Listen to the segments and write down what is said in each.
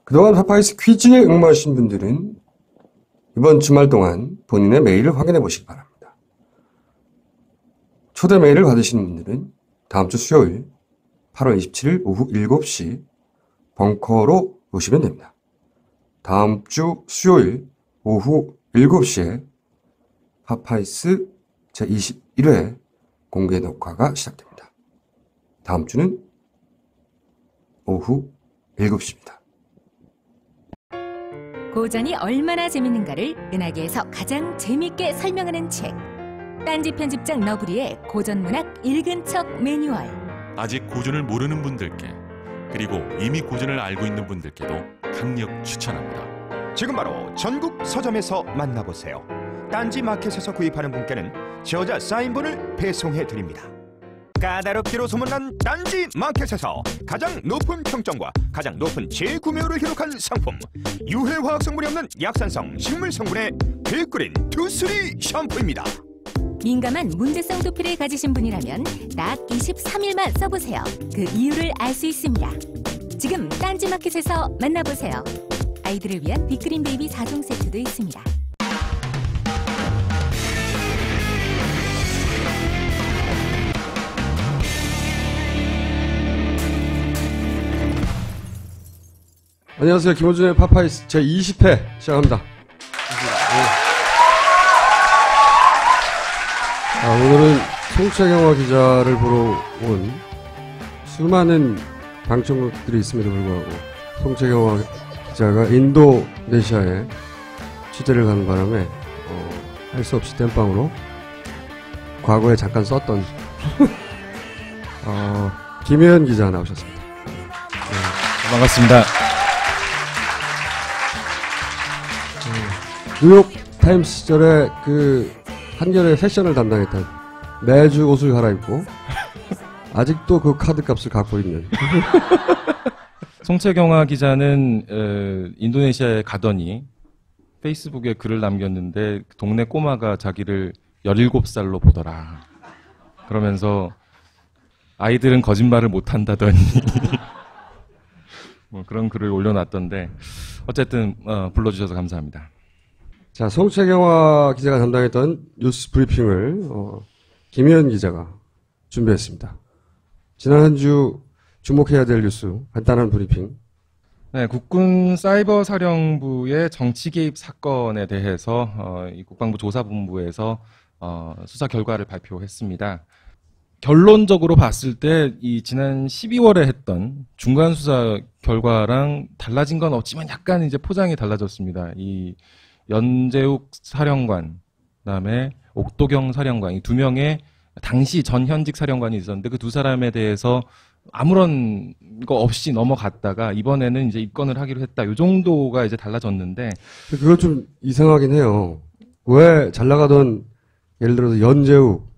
그동안 파파이스 퀴즈에 응모하신 분들은 이번 주말 동안 본인의 메일을 확인해 보시기 바랍니다. 초대 메일을 받으신 분들은 다음 주 수요일 8월 27일 오후 7시 벙커로 오시면 됩니다. 다음 주 수요일 오후 7시에 파파이스 제21회 공개 녹화가 시작됩니다. 다음 주는 오후 7시입니다. 고전이 얼마나 재밌는가를 은하계에서 가장 재밌게 설명하는 책. 딴지 편집장 너브리의 고전문학 읽은 척 매뉴얼. 아직 고전을 모르는 분들께, 그리고 이미 고전을 알고 있는 분들께도 강력 추천합니다. 지금 바로 전국 서점에서 만나보세요. 딴지 마켓에서 구입하는 분께는 저자 사인본을 배송해드립니다. 까다롭기로 소문난 딴지 마켓에서 가장 높은 평점과 가장 높은 재구매율을 기록한 상품, 유해 화학성분이 없는 약산성 식물 성분의 빅그린 투쓰리 샴푸입니다. 민감한 문제성 두피를 가지신 분이라면 딱 23일만 써보세요. 그 이유를 알 수 있습니다. 지금 딴지 마켓에서 만나보세요. 아이들을 위한 빅그린 베이비 4종 세트도 있습니다. 안녕하세요. 김호준의 파파이스 제20회 시작합니다. 오늘은 송채경화 기자를 보러 온 수많은 방청객들이 있음에도 불구하고 송채경화 기자가 인도네시아에 취재를 가는 바람에 할 수 없이 땜빵으로 과거에 잠깐 썼던 김혜연 기자 나오셨습니다. 네, 반갑습니다. 뉴욕 타임스 시절에 그 한겨레 패션을 담당했던, 매주 옷을 갈아입고 아직도 그 카드 값을 갖고 있는 송채경화 기자는 인도네시아에 가더니 페이스북에 글을 남겼는데 동네 꼬마가 자기를 17살로 보더라. 그러면서 아이들은 거짓말을 못한다더니 뭐 그런 글을 올려놨던데, 어쨌든 불러주셔서 감사합니다. 자, 송채경화 기자가 담당했던 뉴스 브리핑을 김혜연 기자가 준비했습니다. 지난 한 주 주목해야 될 뉴스 간단한 브리핑. 네, 국군 사이버 사령부의 정치 개입 사건에 대해서 이 국방부 조사본부에서 수사 결과를 발표했습니다. 결론적으로 봤을 때 이 지난 12월에 했던 중간 수사 결과랑 달라진 건 없지만 약간 이제 포장이 달라졌습니다. 이 연재욱 사령관, 그다음에 옥도경 사령관, 이 두 명의 당시 전현직 사령관이 있었는데 그 두 사람에 대해서 아무런 거 없이 넘어갔다가 이번에는 이제 입건을 하기로 했다. 이 정도가 이제 달라졌는데, 그건 좀 이상하긴 해요. 왜 잘 나가던, 예를 들어서 연재욱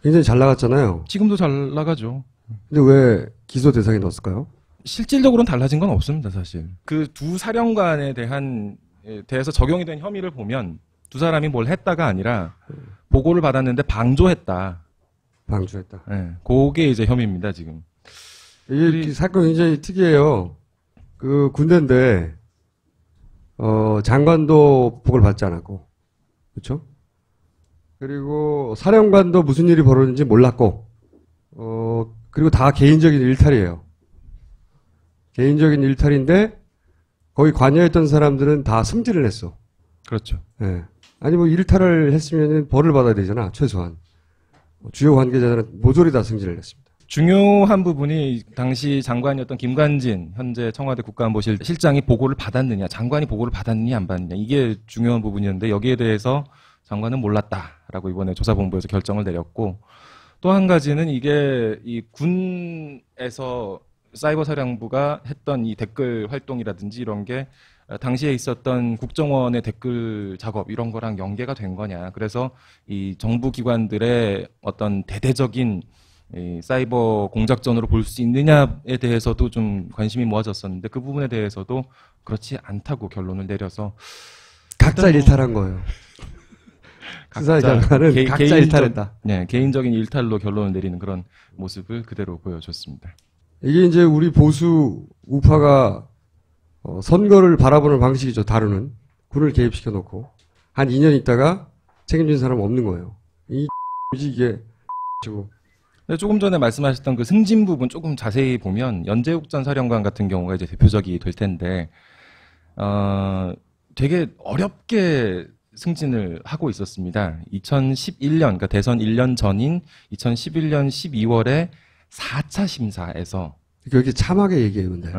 굉장히 잘 나갔잖아요. 지금도 잘 나가죠. 근데 왜 기소 대상에 넣었을까요? 실질적으로는 달라진 건 없습니다, 사실. 그 두 사령관에 대해서 적용이 된 혐의를 보면 두 사람이 뭘 했다가 아니라 보고를 받았는데 방조했다. 방조했다. 네, 그게 이제 혐의입니다, 지금. 이 사건이 굉장히 특이해요. 그 군대인데 장관도 보고를 받지 않았고, 그렇죠? 그리고 사령관도 무슨 일이 벌어졌는지 몰랐고, 그리고 다 개인적인 일탈이에요. 개인적인 일탈인데 거기 관여했던 사람들은 다 승진을 했어. 그렇죠. 예. 아니 뭐 일탈을 했으면 벌을 받아야 되잖아, 최소한. 주요 관계자들은 모조리 다 승진을 했습니다. 중요한 부분이 당시 장관이었던 김관진 현재 청와대 국가안보실 실장이 보고를 받았느냐, 장관이 보고를 받았느냐 안 받느냐, 이게 중요한 부분이었는데 여기에 대해서 장관은 몰랐다라고 이번에 조사본부에서 결정을 내렸고, 또 한 가지는 이게 이 군에서 사이버 사령부가 했던 이 댓글 활동이라든지 이런 게 당시에 있었던 국정원의 댓글 작업 이런 거랑 연계가 된 거냐. 그래서 이 정부 기관들의 어떤 대대적인 이 사이버 공작전으로 볼 수 있느냐에 대해서도 좀 관심이 모아졌었는데 그 부분에 대해서도 그렇지 않다고 결론을 내려서 각자 일탈한 거예요. 수사 장관은 각자 일탈했다. 네, 개인적인 일탈로 결론을 내리는 그런 모습을 그대로 보여줬습니다. 이게 이제 우리 보수 우파가 선거를 바라보는 방식이죠. 다루는 군을 개입시켜 놓고 한 2년 있다가 책임진 사람 없는 거예요. 이게 지금 네, 조금 전에 말씀하셨던 그 승진 부분 조금 자세히 보면 연재욱 전 사령관 같은 경우가 이제 대표적이 될 텐데 되게 어렵게 승진을 하고 있었습니다. 2011년, 그러니까 대선 1년 전인 2011년 12월에 4차 심사에서 이렇게 참하게 얘기해요, 근데.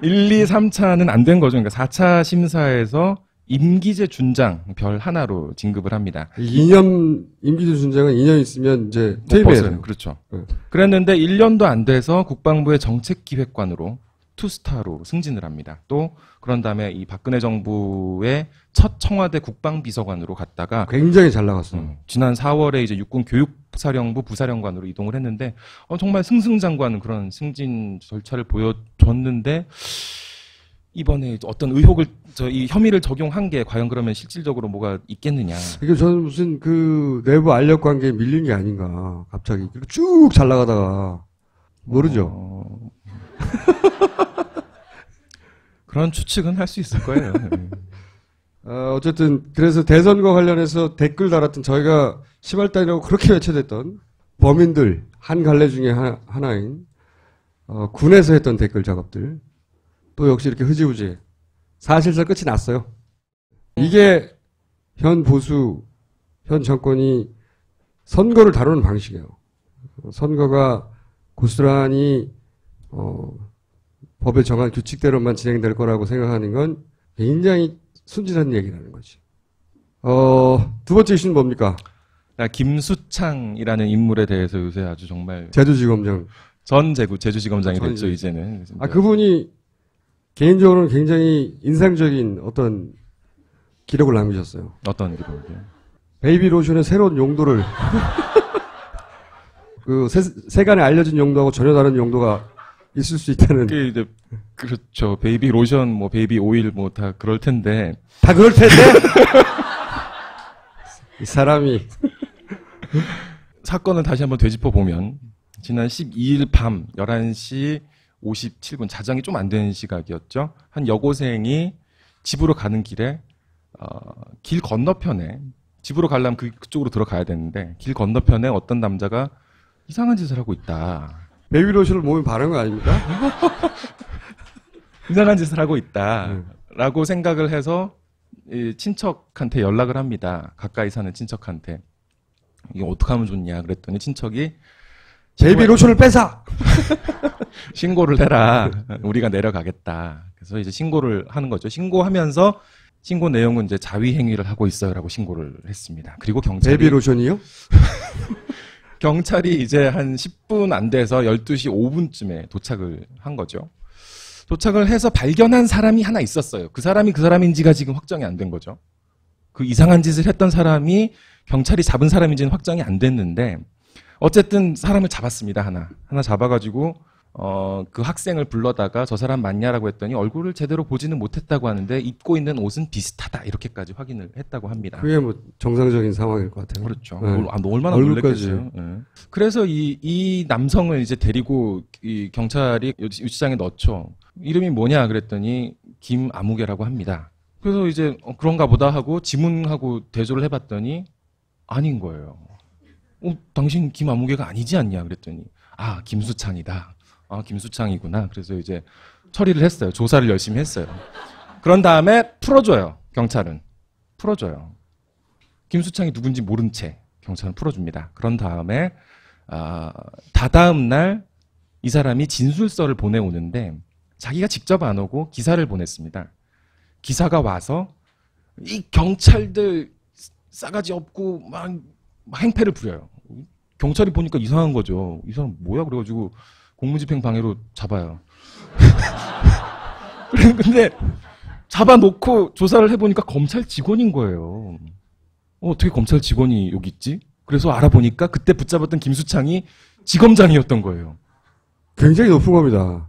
1, 2, 3차는 안 된 거죠. 그러니까 4차 심사에서 임기제 준장 별 하나로 진급을 합니다. 2년 임기제 준장은 2년 있으면 이제 퇴임해야 돼요. 그렇죠. 네. 그랬는데 1년도 안 돼서 국방부의 정책기획관으로 투스타로 승진을 합니다. 또 그런 다음에 이 박근혜 정부의 첫 청와대 국방비서관으로 갔다가 굉장히 잘 나갔어요. 지난 4월에 이제 육군 교육사령부 부사령관으로 이동을 했는데 정말 승승장구하는 그런 승진 절차를 보여줬는데 이번에 어떤 의혹을 이 혐의를 적용한 게 과연 그러면 실질적으로 뭐가 있겠느냐. 이게 저는 무슨 그 내부 알력 관계에 밀린 게 아닌가. 갑자기 쭉 잘 나가다가 모르죠. 그런 추측은 할 수 있을 거예요. 어쨌든 그래서 대선과 관련해서 댓글 달았던 저희가 10월 달이라고 그렇게 외쳐댔던 범인들 한 갈래 중에 하나인 군에서 했던 댓글 작업들 또 역시 이렇게 흐지부지 사실상 끝이 났어요. 이게 현 보수 현 정권이 선거를 다루는 방식이에요. 선거가 고스란히 법에 정한 규칙대로만 진행될 거라고 생각하는 건 굉장히 순진한 얘기라는 거지. 두 번째 이슈는 뭡니까? 김수창이라는 인물에 대해서 요새 아주 정말 제주지검장. 전 제주지검장이 됐죠 이제는. 그분이 개인적으로는 굉장히 인상적인 어떤 기록을 남기셨어요. 어떤 기록이요? 베이비 로션의 새로운 용도를 그 세간에 알려진 용도하고 전혀 다른 용도가 있을 수 있다는. 그게 이제 그렇죠. 베이비 로션, 뭐 베이비 오일, 뭐 다 그럴 텐데. 다 그럴 텐데. 이 사람이 사건을 다시 한번 되짚어 보면 지난 12일 밤 11시 57분 자정이 좀 안 되는 시각이었죠. 한 여고생이 집으로 가는 길에 길 건너편에 집으로 가려면 그쪽으로 들어가야 되는데 길 건너편에 어떤 남자가 이상한 짓을 하고 있다. 베이비 로션을 몸에 바른 거 아닙니까? 이상한 짓을 하고 있다라고 생각을 해서 이 친척한테 연락을 합니다. 가까이 사는 친척한테. 이거 어떻게 하면 좋냐 그랬더니 친척이 베이비 로션을 뺏어! 신고를 해라. 우리가 내려가겠다. 그래서 이제 신고를 하는 거죠. 신고하면서 신고 내용은 이제 자위 행위를 하고 있어요라고 신고를 했습니다. 그리고 경찰이 베이비 로션이요? 경찰이 이제 한 10분 안 돼서 12시 5분쯤에 도착을 한 거죠. 도착을 해서 발견한 사람이 하나 있었어요. 그 사람이 그 사람인지가 지금 확정이 안 된 거죠. 그 이상한 짓을 했던 사람이 경찰이 잡은 사람인지는 확정이 안 됐는데 어쨌든 사람을 잡았습니다. 하나 잡아가지고 그 학생을 불러다가 저 사람 맞냐라고 했더니 얼굴을 제대로 보지는 못했다고 하는데 입고 있는 옷은 비슷하다 이렇게까지 확인을 했다고 합니다. 그게 뭐 정상적인 상황일 것 같아요. 그렇죠. 네. 얼마나 얼굴까지. 놀랐겠어요. 네. 그래서 이 남성을 이제 데리고 이 경찰이 유치장에 넣죠. 이름이 뭐냐 그랬더니 김아무개라고 합니다. 그래서 이제 그런가 보다 하고 지문하고 대조를 해봤더니 아닌 거예요. 당신 김아무개가 아니지 않냐 그랬더니 김수창이다. 김수창이구나. 그래서 이제 처리를 했어요. 조사를 열심히 했어요. 그런 다음에 풀어줘요. 경찰은. 풀어줘요. 김수창이 누군지 모른 채 경찰은 풀어줍니다. 그런 다음에 다다음 날 이 사람이 진술서를 보내오는데 자기가 직접 안 오고 기사를 보냈습니다. 기사가 와서 이 경찰들 싸가지 없고 막 행패를 부려요. 경찰이 보니까 이상한 거죠. 이 사람 뭐야? 그래가지고 공무집행 방해로 잡아요. 근데 잡아놓고 조사를 해보니까 검찰 직원인 거예요. 어떻게 검찰 직원이 여기 있지? 그래서 알아보니까 그때 붙잡았던 김수창이 지검장이었던 거예요. 굉장히 높은 겁니다.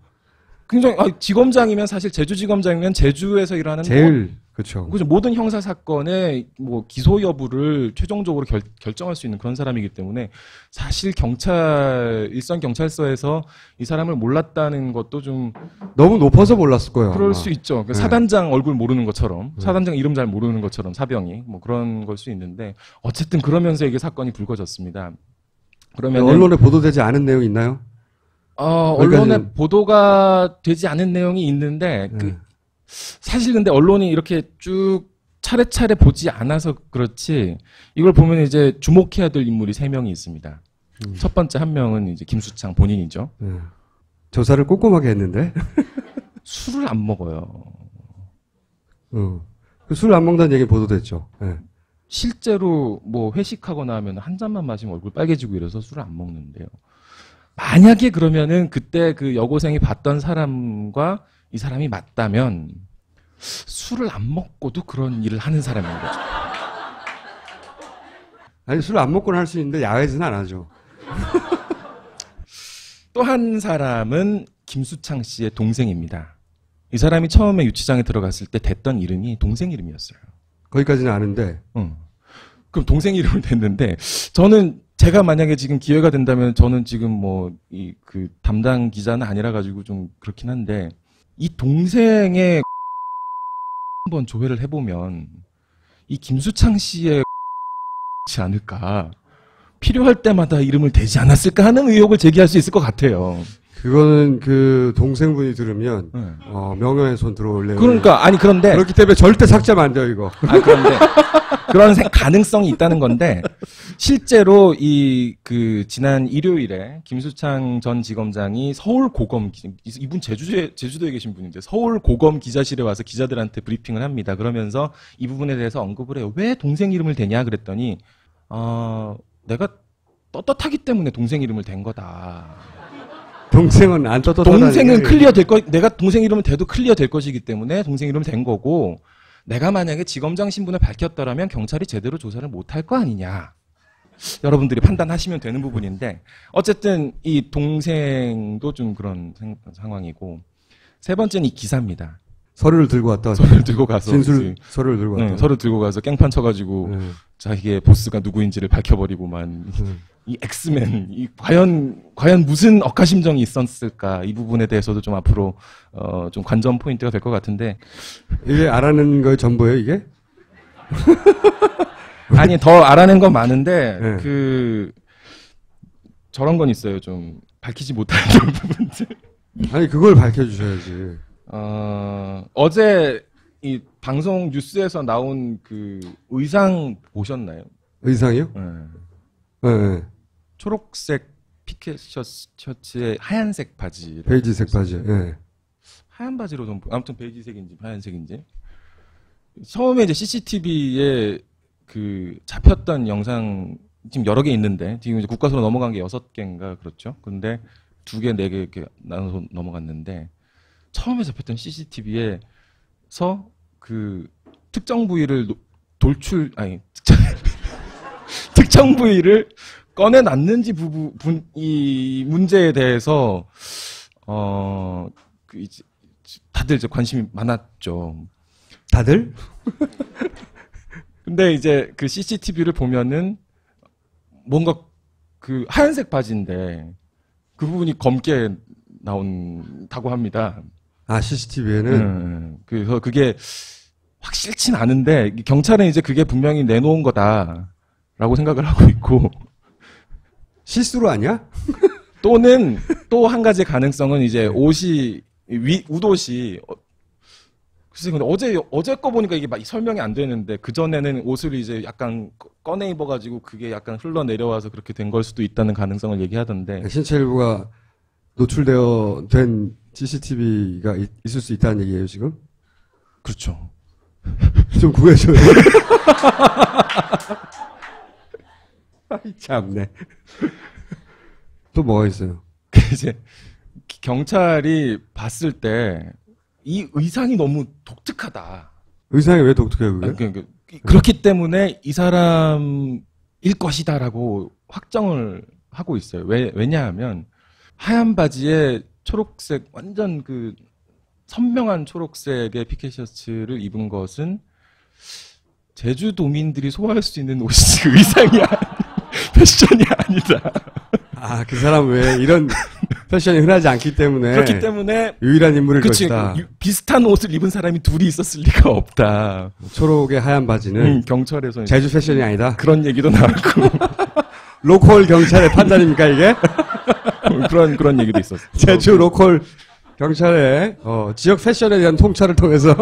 굉장히 지검장이면 사실 제주지검장이면 제주에서 일하는 제일 그렇죠. 그죠. 모든 형사 사건의 뭐 기소 여부를 최종적으로 결정할 수 있는 그런 사람이기 때문에 사실 일선 경찰서에서 이 사람을 몰랐다는 것도 좀 너무 높아서 몰랐을 거예요. 그럴 아마. 수 있죠. 그 네. 사단장 얼굴 모르는 것처럼, 사단장 이름 잘 모르는 것처럼 사병이 뭐 그런 걸 수 있는데 어쨌든 그러면서 이게 사건이 불거졌습니다. 그러면 언론에 보도되지 않은 내용 있나요? 언론에 거기까지는- 보도가 되지 않은 내용이 있는데 네. 사실 근데 언론이 이렇게 쭉 차례차례 보지 않아서 그렇지 이걸 보면 이제 주목해야 될 인물이 3명이 있습니다. 첫 번째 한 명은 이제 김수창 본인이죠. 네. 조사를 꼼꼼하게 했는데 술을 안 먹어요. 술 안 먹는다는 얘기 보도됐죠. 네. 실제로 뭐 회식하거나 하면 한 잔만 마시면 얼굴 빨개지고 이래서 술을 안 먹는데요. 만약에 그러면은 그때 그 여고생이 봤던 사람과 이 사람이 맞다면 술을 안 먹고도 그런 일을 하는 사람인 거죠. 아니 술 안 먹고는 할 수 있는데 야외에서는 안 하죠. 또 한 사람은 김수창 씨의 동생입니다. 이 사람이 처음에 유치장에 들어갔을 때 댔던 이름이 동생 이름이었어요. 거기까지는 아는데 그럼 동생 이름을 댔는데 저는 제가 만약에 지금 기회가 된다면 저는 지금 뭐 그 담당 기자는 아니라 가지고 좀 그렇긴 한데 이 동생의 한번 조회를 해보면 이 김수창 씨의 지 않을까 필요할 때마다 이름을 대지 않았을까 하는 의혹을 제기할 수 있을 것 같아요. 그거는 그 동생분이 들으면 네. 명예훼손 들어올래요. 그러니까 아니 그런데 그렇기 때문에 절대 삭제하면 안 돼요 이거. 그런데 그런 가능성이 있다는 건데 실제로 그 지난 일요일에 김수창 전 지검장이 서울 고검 이분 제주도에 계신 분인데 서울 고검 기자실에 와서 기자들한테 브리핑을 합니다. 그러면서 이 부분에 대해서 언급을 해요. 왜 동생 이름을 대냐 그랬더니 내가 떳떳하기 때문에 동생 이름을 댄 거다. 동생은 안 떳떳하다. 동생은 클리어 될 거, 내가 동생 이름을 대도 클리어 될 것이기 때문에 동생 이름을 댄 거고, 내가 만약에 지검장 신분을 밝혔더라면 경찰이 제대로 조사를 못할 거 아니냐. 여러분들이 판단하시면 되는 부분인데, 어쨌든 이 동생도 좀 그런 상황이고, 세 번째는 이 기사입니다. 서류를 들고 왔다. 서류를 들고 가서. 진술 서류를 들고 왔다. 서류 들고 가서 깽판 쳐가지고, 자기의 보스가 누구인지를 밝혀버리고만. 이 엑스맨, 과연 무슨 억하심정이 있었을까? 이 부분에 대해서도 좀 앞으로, 좀 관전 포인트가 될 것 같은데. 이게 알아낸 거의 전부예요, 이게? 아니, 더 알아낸 건 많은데, 네. 저런 건 있어요. 좀, 밝히지 못한 부분들. 아니, 그걸 밝혀주셔야지. 어제, 이 방송 뉴스에서 나온 그 의상 보셨나요? 의상이요? 네. 초록색 피켓 셔츠에 하얀색 바지. 베이지색 바지. 네. 하얀 바지로 좀 아무튼 베이지색인지 하얀색인지. 처음에 이제 CCTV에 그 잡혔던 영상 지금 여러 개 있는데 지금 이제 국가수로 넘어간 게 6개인가 그렇죠. 근데 2개, 4개 이렇게 나눠서 넘어갔는데 처음에 잡혔던 CCTV에서 그 특정 부위를 특정 부위를 꺼내놨는지 이 문제에 대해서 다들 이제 관심이 많았죠. 다들? 근데 이제 그 CCTV를 보면은 뭔가 그 하얀색 바지인데 그 부분이 검게 나온다고 합니다. CCTV에는? 그래서 그게 확실치는 않은데 경찰은 이제 그게 분명히 내놓은 거다라고 생각을 하고 있고 실수로 아니야? 또는 또 한 가지 가능성은 이제 옷이 웃옷이 글쎄 근데 어제 거 보니까 이게 막 설명이 안 되는데 그 전에는 옷을 이제 약간 꺼내 입어가지고 그게 약간 흘러 내려와서 그렇게 된 걸 수도 있다는 가능성을 얘기하던데 신체 일부가 된 CCTV가 있을 수 있다는 얘기예요 지금? 그렇죠. 좀 구해줘요. 참네. 또 뭐가 있어요? 이제 경찰이 봤을 때 이 의상이 너무 독특하다. 의상이 왜 독특해요, 그게? 그렇기 때문에 이 사람일 것이다라고 확정을 하고 있어요. 왜냐하면 하얀 바지에 초록색 완전 그 선명한 초록색의 피켓 셔츠를 입은 것은 제주도민들이 소화할 수 있는 옷이 의상이 패션이 아니다. 아, 그 사람 왜 이런 패션이 흔하지 않기 때문에 그렇기 때문에 유일한 인물일 그치, 것이다. 비슷한 옷을 입은 사람이 둘이 있었을 리가 없다. 초록의 하얀 바지는 경찰에서 제주 패션이 아니다. 그런 얘기도 나왔고 로컬 경찰의 판단입니까 이게? 그런 얘기도 있었어요. 제주 로컬 경찰의 지역 패션에 대한 통찰을 통해서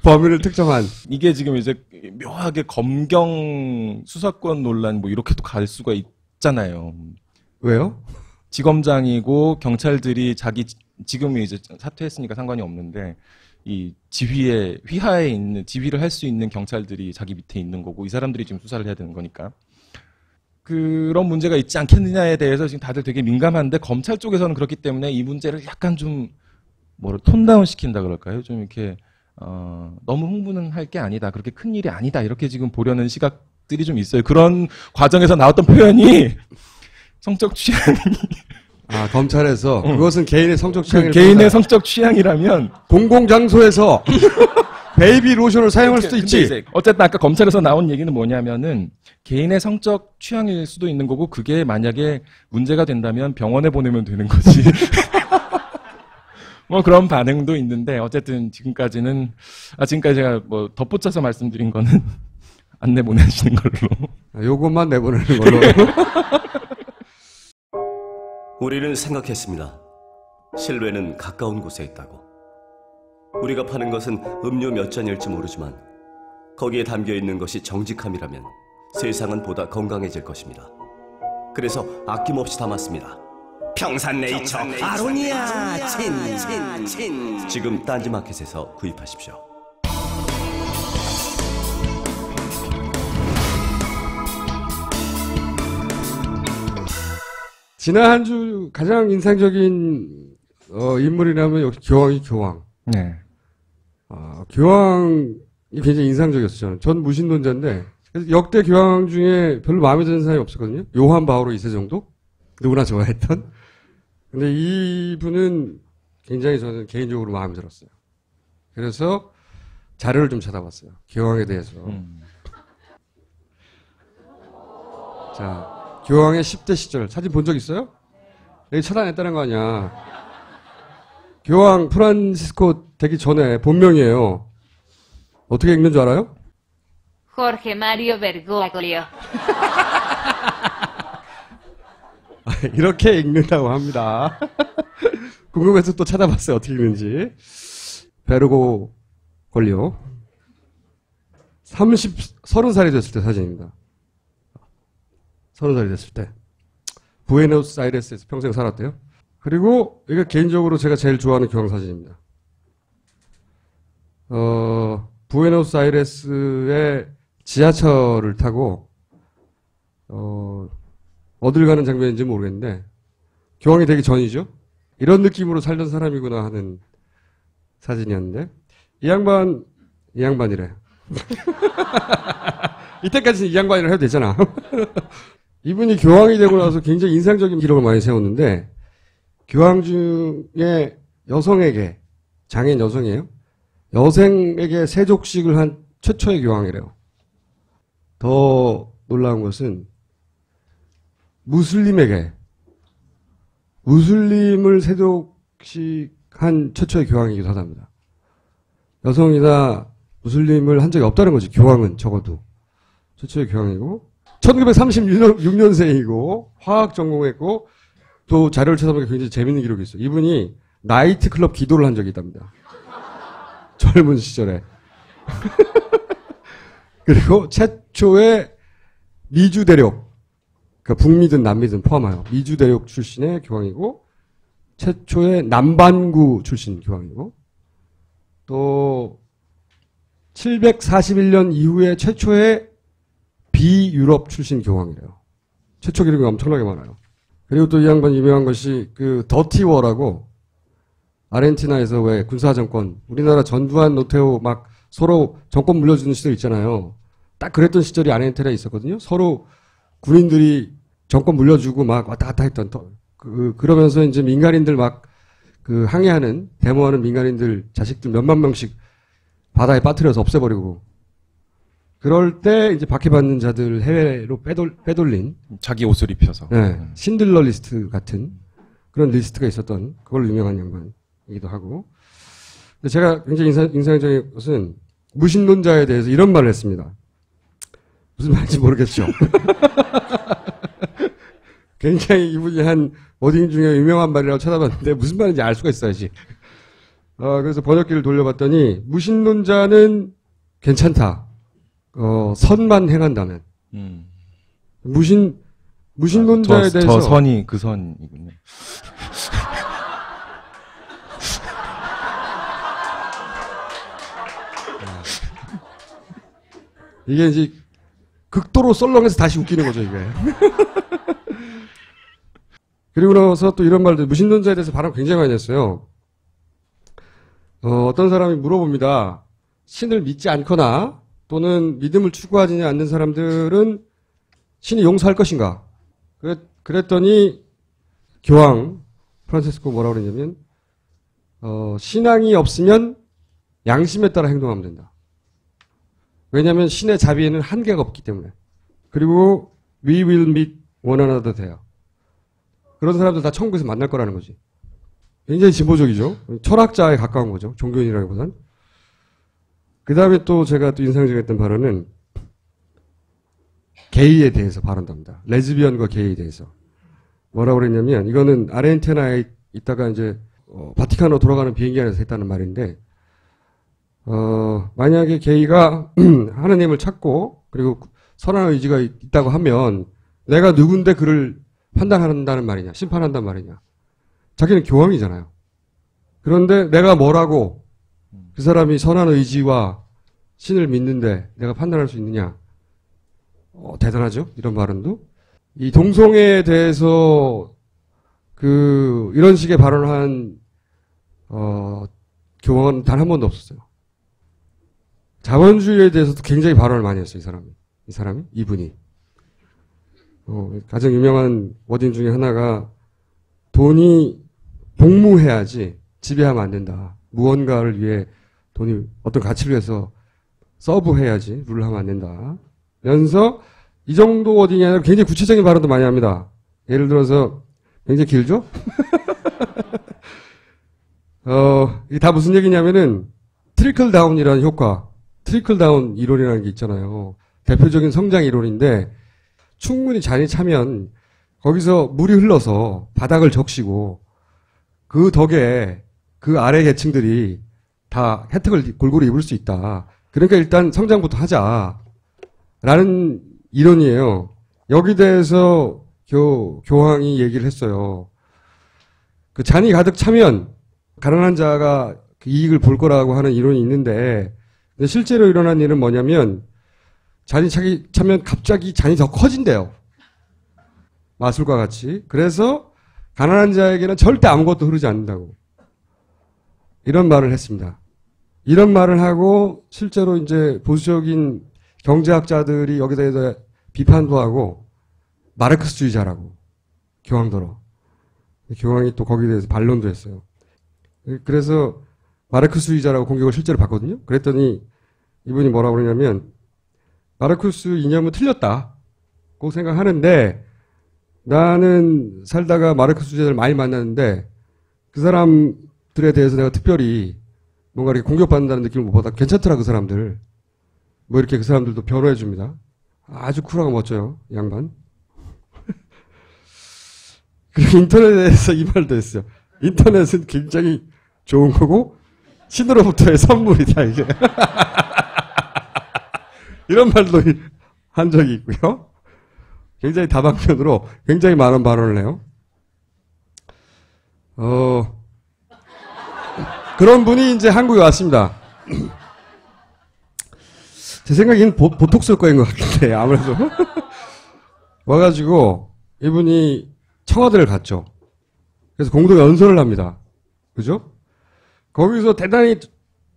범인을 특정한. 이게 지금 이제 묘하게 검경 수사권 논란 뭐 이렇게도 갈 수가 있잖아요. 왜요? 지검장이고 경찰들이 지금은 이제 사퇴했으니까 상관이 없는데 이 지휘에 휘하에 있는 지휘를 할 수 있는 경찰들이 자기 밑에 있는 거고 이 사람들이 지금 수사를 해야 되는 거니까 그런 문제가 있지 않겠느냐에 대해서 지금 다들 되게 민감한데 검찰 쪽에서는 그렇기 때문에 이 문제를 약간 좀 톤다운 시킨다 그럴까요? 좀 이렇게 너무 흥분은 할 게 아니다. 그렇게 큰 일이 아니다. 이렇게 지금 보려는 시각들이 좀 있어요. 그런 과정에서 나왔던 표현이 성적 취향이 검찰에서 그것은 개인의 성적 취향일 개인의 뿐이다. 성적 취향이라면 공공장소에서 베이비 로션을 사용할 수도 근데 있지. 이제 어쨌든 아까 검찰에서 나온 얘기는 뭐냐면은 개인의 성적 취향일 수도 있는 거고 그게 만약에 문제가 된다면 병원에 보내면 되는 거지. 뭐 그런 반응도 있는데 어쨌든 지금까지 제가 뭐 덧붙여서 말씀드린 거는 안 내보내시는 걸로. 요것만 내보내는 걸로. 우리는 생각했습니다. 실외는 가까운 곳에 있다고. 우리가 파는 것은 음료 몇 잔일지 모르지만 거기에 담겨있는 것이 정직함이라면 세상은 보다 건강해질 것입니다. 그래서 아낌없이 담았습니다. 평산네이처 아로니아 친. 지금 딴지마켓에서 구입하십시오. 지난 한 주 가장 인상적인 인물이라면 역시 교황이 교황. 네. 교황이 굉장히 인상적이었어요. 저는. 전 무신론자인데 그래서 역대 교황 중에 별로 마음에 드는 사람이 없었거든요. 요한 바오로 2세 정도? 누구나 좋아했던. 근데 이분은 굉장히 저는 개인적으로 마음에 들었어요. 그래서 자료를 좀 찾아봤어요. 교황에 대해서. 자, 교황의 10대 시절 사진 본 적 있어요? 여기 찾아냈다는 거 아니야. 교황 프란시스코 되기 전에 본명이에요. 어떻게 읽는 줄 알아요? Jorge Mario Bergoglio. 이렇게 읽는다고 합니다. 궁금해서 또 찾아봤어요. 어떻게 읽는지. 베르고 걸려. 30살이 됐을 때 사진입니다. 30살이 됐을 때. 부에노스아이레스에서 평생 살았대요. 그리고 이게 개인적으로 제가 제일 좋아하는 교황 사진입니다. 부에노스아이레스의 지하철을 타고 어딜 가는 장면인지 모르겠는데 교황이 되기 전이죠. 이런 느낌으로 살던 사람이구나 하는 사진이었는데 이 양반이래. 이때까지는 이 양반이라 해도 되잖아. 이분이 교황이 되고 나서 굉장히 인상적인 기록을 많이 세웠는데 교황 중에 여성에게 장애인 여성이에요. 여성에게 세족식을 한 최초의 교황이래요. 더 놀라운 것은 무슬림을 세족식한 최초의 교황이기도 하답니다. 여성이나 무슬림을 한 적이 없다는 거지. 교황은 적어도 최초의 교황이고 1936년생이고 화학 전공했고 또 자료를 찾아보니까 굉장히 재밌는 기록이 있어요. 이분이 나이트클럽 기도를 한 적이 있답니다. 젊은 시절에. 그리고 최초의 미주 대륙, 그러니까 북미든 남미든 포함하여 미주 대륙 출신의 교황이고 최초의 남반구 출신 교황이고 또 741년 이후에 최초의 비유럽 출신 교황이래요. 최초 기록이 엄청나게 많아요. 그리고 또 이 양반 유명한 것이 그 더티워라고 아르헨티나에서 왜 군사정권, 우리나라 전두환, 노태우 막 서로 정권 물려주는 시절 있잖아요. 딱 그랬던 시절이 아르헨티나에 있었거든요. 서로 군인들이 정권 물려주고 막 왔다 갔다 했던, 그러면서 이제 민간인들 막 그 항해하는, 데모하는 민간인들, 자식들 몇만 명씩 바다에 빠뜨려서 없애버리고, 그럴 때 이제 박해받는 자들 해외로 빼돌린, 자기 옷을 입혀서. 네, 신들러 리스트 같은 그런 리스트가 있었던 그걸로 유명한 양반이기도 하고. 근데 제가 굉장히 인상적인 것은 무신론자에 대해서 이런 말을 했습니다. 무슨 말인지 모르겠죠. 굉장히 이분이 한 워딩 중에 유명한 말이라고 찾아봤는데 무슨 말인지 알 수가 있어야지. 그래서 번역기를 돌려봤더니 무신론자는 괜찮다. 선만 행한다면. 무신론자에 대해서. 저 선이 그 선이군요. 이게 이제 극도로 썰렁해서 다시 웃기는 거죠, 이게. 그리고 나서 또 이런 말들, 무신론자에 대해서 발언 굉장히 많이 했어요. 어떤 사람이 물어봅니다. 신을 믿지 않거나 또는 믿음을 추구하지 않는 사람들은 신이 용서할 것인가? 그랬더니 교황 프란체스코 뭐라고 그러냐면 신앙이 없으면 양심에 따라 행동하면 된다. 왜냐하면 신의 자비에는 한계가 없기 때문에. 그리고 we will meet one another 돼요. 그런 사람들 다 천국에서 만날 거라는 거지. 굉장히 진보적이죠. 철학자에 가까운 거죠. 종교인이라기보단. 그 다음에 또 제가 또 인상적이었던 발언은 게이에 대해서 발언합니다. 레즈비언과 게이에 대해서. 뭐라고 그랬냐면 이거는 아르헨티나에 있다가 이제 바티칸으로 돌아가는 비행기 안에서 했다는 말인데 만약에 게이가 하나님을 찾고 그리고 선한 의지가 있다고 하면 내가 누군데 그를 판단한다는 말이냐, 심판한다는 말이냐. 자기는 교황이잖아요. 그런데 내가 뭐라고 그 사람이 선한 의지와 신을 믿는데 내가 판단할 수 있느냐. 대단하죠? 이런 발언도. 이 동성애에 대해서 이런 식의 발언을 한 교황은 단 한 번도 없었어요. 자본주의에 대해서도 굉장히 발언을 많이 했어요, 이분이. 가장 유명한 워딩 중에 하나가 돈이 복무해야지 지배하면 안 된다. 무언가를 위해 돈이 어떤 가치를 위해서 서브해야지 룰을 하면 안 된다. 면서 이 정도 워딩이 아니라 굉장히 구체적인 발언도 많이 합니다. 예를 들어서 굉장히 길죠? 이게 다 무슨 얘기냐면은 트리클 다운이라는 효과, 트리클 다운 이론이라는 게 있잖아요. 대표적인 성장 이론인데 충분히 잔이 차면 거기서 물이 흘러서 바닥을 적시고 그 덕에 그 아래 계층들이 다 혜택을 골고루 입을 수 있다. 그러니까 일단 성장부터 하자. 라는 이론이에요. 여기 대해서 교황이 얘기를 했어요. 그 잔이 가득 차면 가난한 자가 그 이익을 볼 거라고 하는 이론이 있는데 근데 실제로 일어난 일은 뭐냐면 잔이 차면 갑자기 잔이 더 커진대요. 마술과 같이. 그래서 가난한 자에게는 절대 아무것도 흐르지 않는다고. 이런 말을 했습니다. 이런 말을 하고 실제로 이제 보수적인 경제학자들이 여기다 대해서 비판도 하고 마르크스주의자라고. 교황더러. 교황이 또 거기에 대해서 반론도 했어요. 그래서 마르크스주의자라고 공격을 실제로 받거든요. 그랬더니 이분이 뭐라고 그러냐면 마르크스 이념은 틀렸다고 생각하는데 나는 살다가 마르크스주의자를 많이 만났는데 그 사람들에 대해서 내가 특별히 뭔가 이렇게 공격받는다는 느낌을 못 받아. 괜찮더라, 그 사람들. 뭐 이렇게 그 사람들도 변호해 줍니다. 아주 쿨하고 멋져요, 이 양반. 그리고 인터넷에서 이 말도 했어요. 인터넷은 굉장히 좋은 거고 신으로부터의 선물이다, 이게. 이런 말도 한 적이 있고요. 굉장히 다방면으로 굉장히 많은 발언을 해요. 그런 분이 이제 한국에 왔습니다. 제 생각에는 보톡스과인 것 같은데, 아무래도. 와가지고, 이분이 청와대를 갔죠. 그래서 공동 연설을 합니다. 그죠? 거기서 대단히,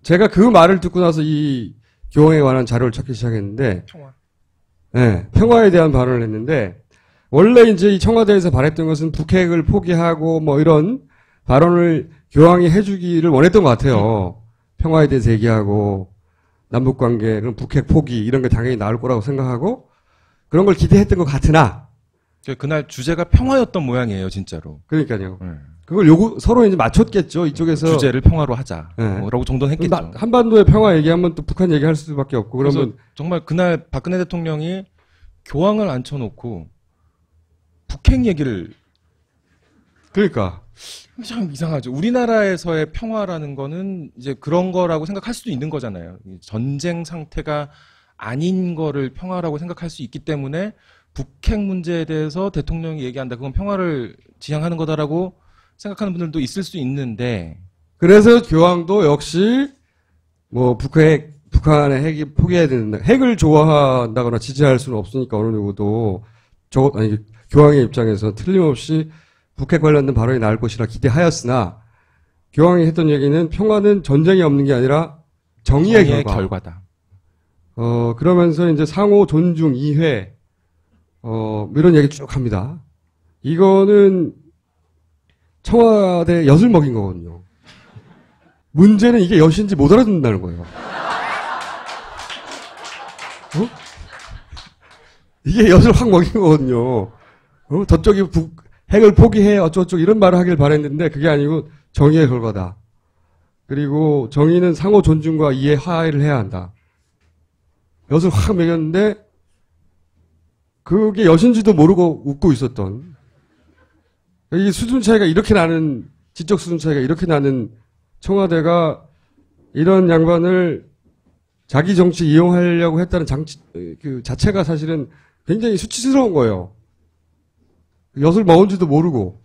제가 그 말을 듣고 나서 이 교황에 관한 자료를 찾기 시작했는데, 네, 평화에 대한 발언을 했는데, 원래 이제 이 청와대에서 발했던 것은 북핵을 포기하고 뭐 이런 발언을 교황이 해주기를 원했던 것 같아요. 평화에 대해서 얘기하고 남북관계, 북핵 포기 이런 게 당연히 나올 거라고 생각하고 그런 걸 기대했던 것 같으나 그날 주제가 평화였던 모양이에요, 진짜로. 그러니까요. 네. 그걸 서로 이제 맞췄겠죠. 이쪽에서 주제를 평화로 하자. 네. 라고 정도는 했겠죠. 한반도의 평화 얘기하면 또 북한 얘기할 수밖에 없고 그래서 그러면 정말 그날 박근혜 대통령이 교황을 앉혀놓고 북핵 얘기를 그러니까 참 이상하죠. 우리나라에서의 평화라는 거는 이제 그런 거라고 생각할 수도 있는 거잖아요. 전쟁 상태가 아닌 거를 평화라고 생각할 수 있기 때문에 북핵 문제에 대해서 대통령이 얘기한다. 그건 평화를 지향하는 거다라고 생각하는 분들도 있을 수 있는데 그래서 교황도 역시 뭐 북한의 핵이 포기해야 된다. 핵을 좋아한다거나 지지할 수는 없으니까 어느 누구도 교황의 입장에서 틀림없이 북핵 관련된 발언이 나올 것이라 기대하였으나 교황이 했던 얘기는 평화는 전쟁이 없는 게 아니라 정의의 결과다. 그러면서 이제 상호 존중, 이해, 이런 얘기 쭉 합니다. 이거는 청와대 엿을 먹인 거거든요. 문제는 이게 엿인지 못 알아듣는다는 거예요. 이게 엿을 확 먹인 거거든요. 저쪽이 핵을 포기해 어쩌고저쩌고 이런 말을 하길 바랬는데 그게 아니고 정의의 결과다. 그리고 정의는 상호 존중과 이해, 화해를 해야 한다. 엿을 확 먹였는데 그게 엿인지도 모르고 웃고 있었던 이 수준 차이가 이렇게 나는 지적 수준 차이가 이렇게 나는 청와대가 이런 양반을 자기 정치 이용하려고 했다는 그 자체가 사실은 굉장히 수치스러운 거예요. 엿을 먹은지도 모르고.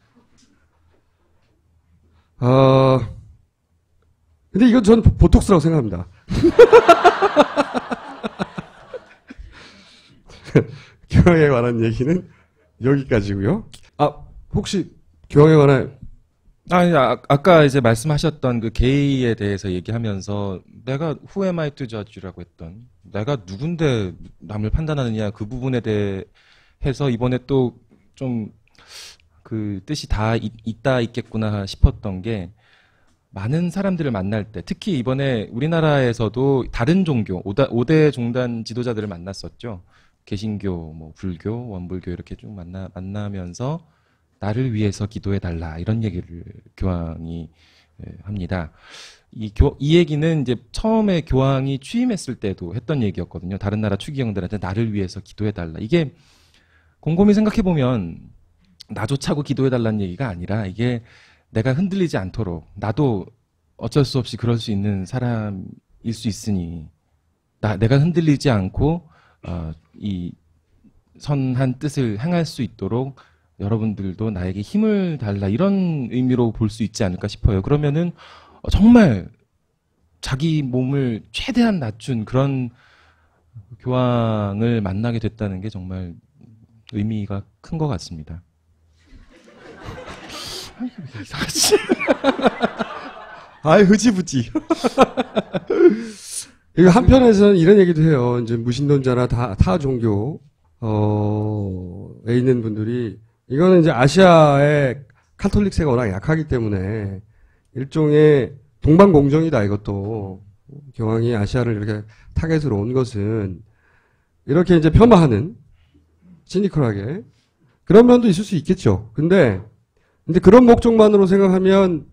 근데 이건 저는 보톡스라고 생각합니다. 교황에 관한 얘기는 여기까지고요. 혹시 교황에 관한 아까 이제 말씀하셨던 그 게이에 대해서 얘기하면서 내가 who am I to judge라고 했던 내가 누군데 남을 판단하느냐 그 부분에 대해서 이번에 또 좀 그 뜻이 다 있겠구나 싶었던 게 많은 사람들을 만날 때 특히 이번에 우리나라에서도 다른 종교 5대 종단 지도자들을 만났었죠. 개신교, 뭐 불교, 원불교 이렇게 쭉 만나면서 나를 위해서 기도해 달라 이런 얘기를 교황이 합니다. 이 얘기는 이제 처음에 교황이 취임했을 때도 했던 얘기였거든요. 다른 나라 추기경들한테 나를 위해서 기도해 달라. 이게 곰곰이 생각해 보면 나조차고 기도해 달라는 얘기가 아니라 이게 내가 흔들리지 않도록 나도 어쩔 수 없이 그럴 수 있는 사람일 수 있으니 내가 흔들리지 않고 이 선한 뜻을 행할 수 있도록 여러분들도 나에게 힘을 달라 이런 의미로 볼 수 있지 않을까 싶어요. 그러면은 정말 자기 몸을 최대한 낮춘 그런 교황을 만나게 됐다는 게 정말 의미가 큰 것 같습니다. 이상하지? 흐지부지. 이거 한편에서는 이런 얘기도 해요. 이제 무신론자나 타 종교에 있는 분들이 이거는 이제 아시아의 카톨릭세가 워낙 약하기 때문에 일종의 동방공정이다 이것도. 교황이 아시아를 이렇게 타겟으로 온 것은 이렇게 이제 폄하하는 시니컬하게 그런 면도 있을 수 있겠죠. 근데 그런 목적만으로 생각하면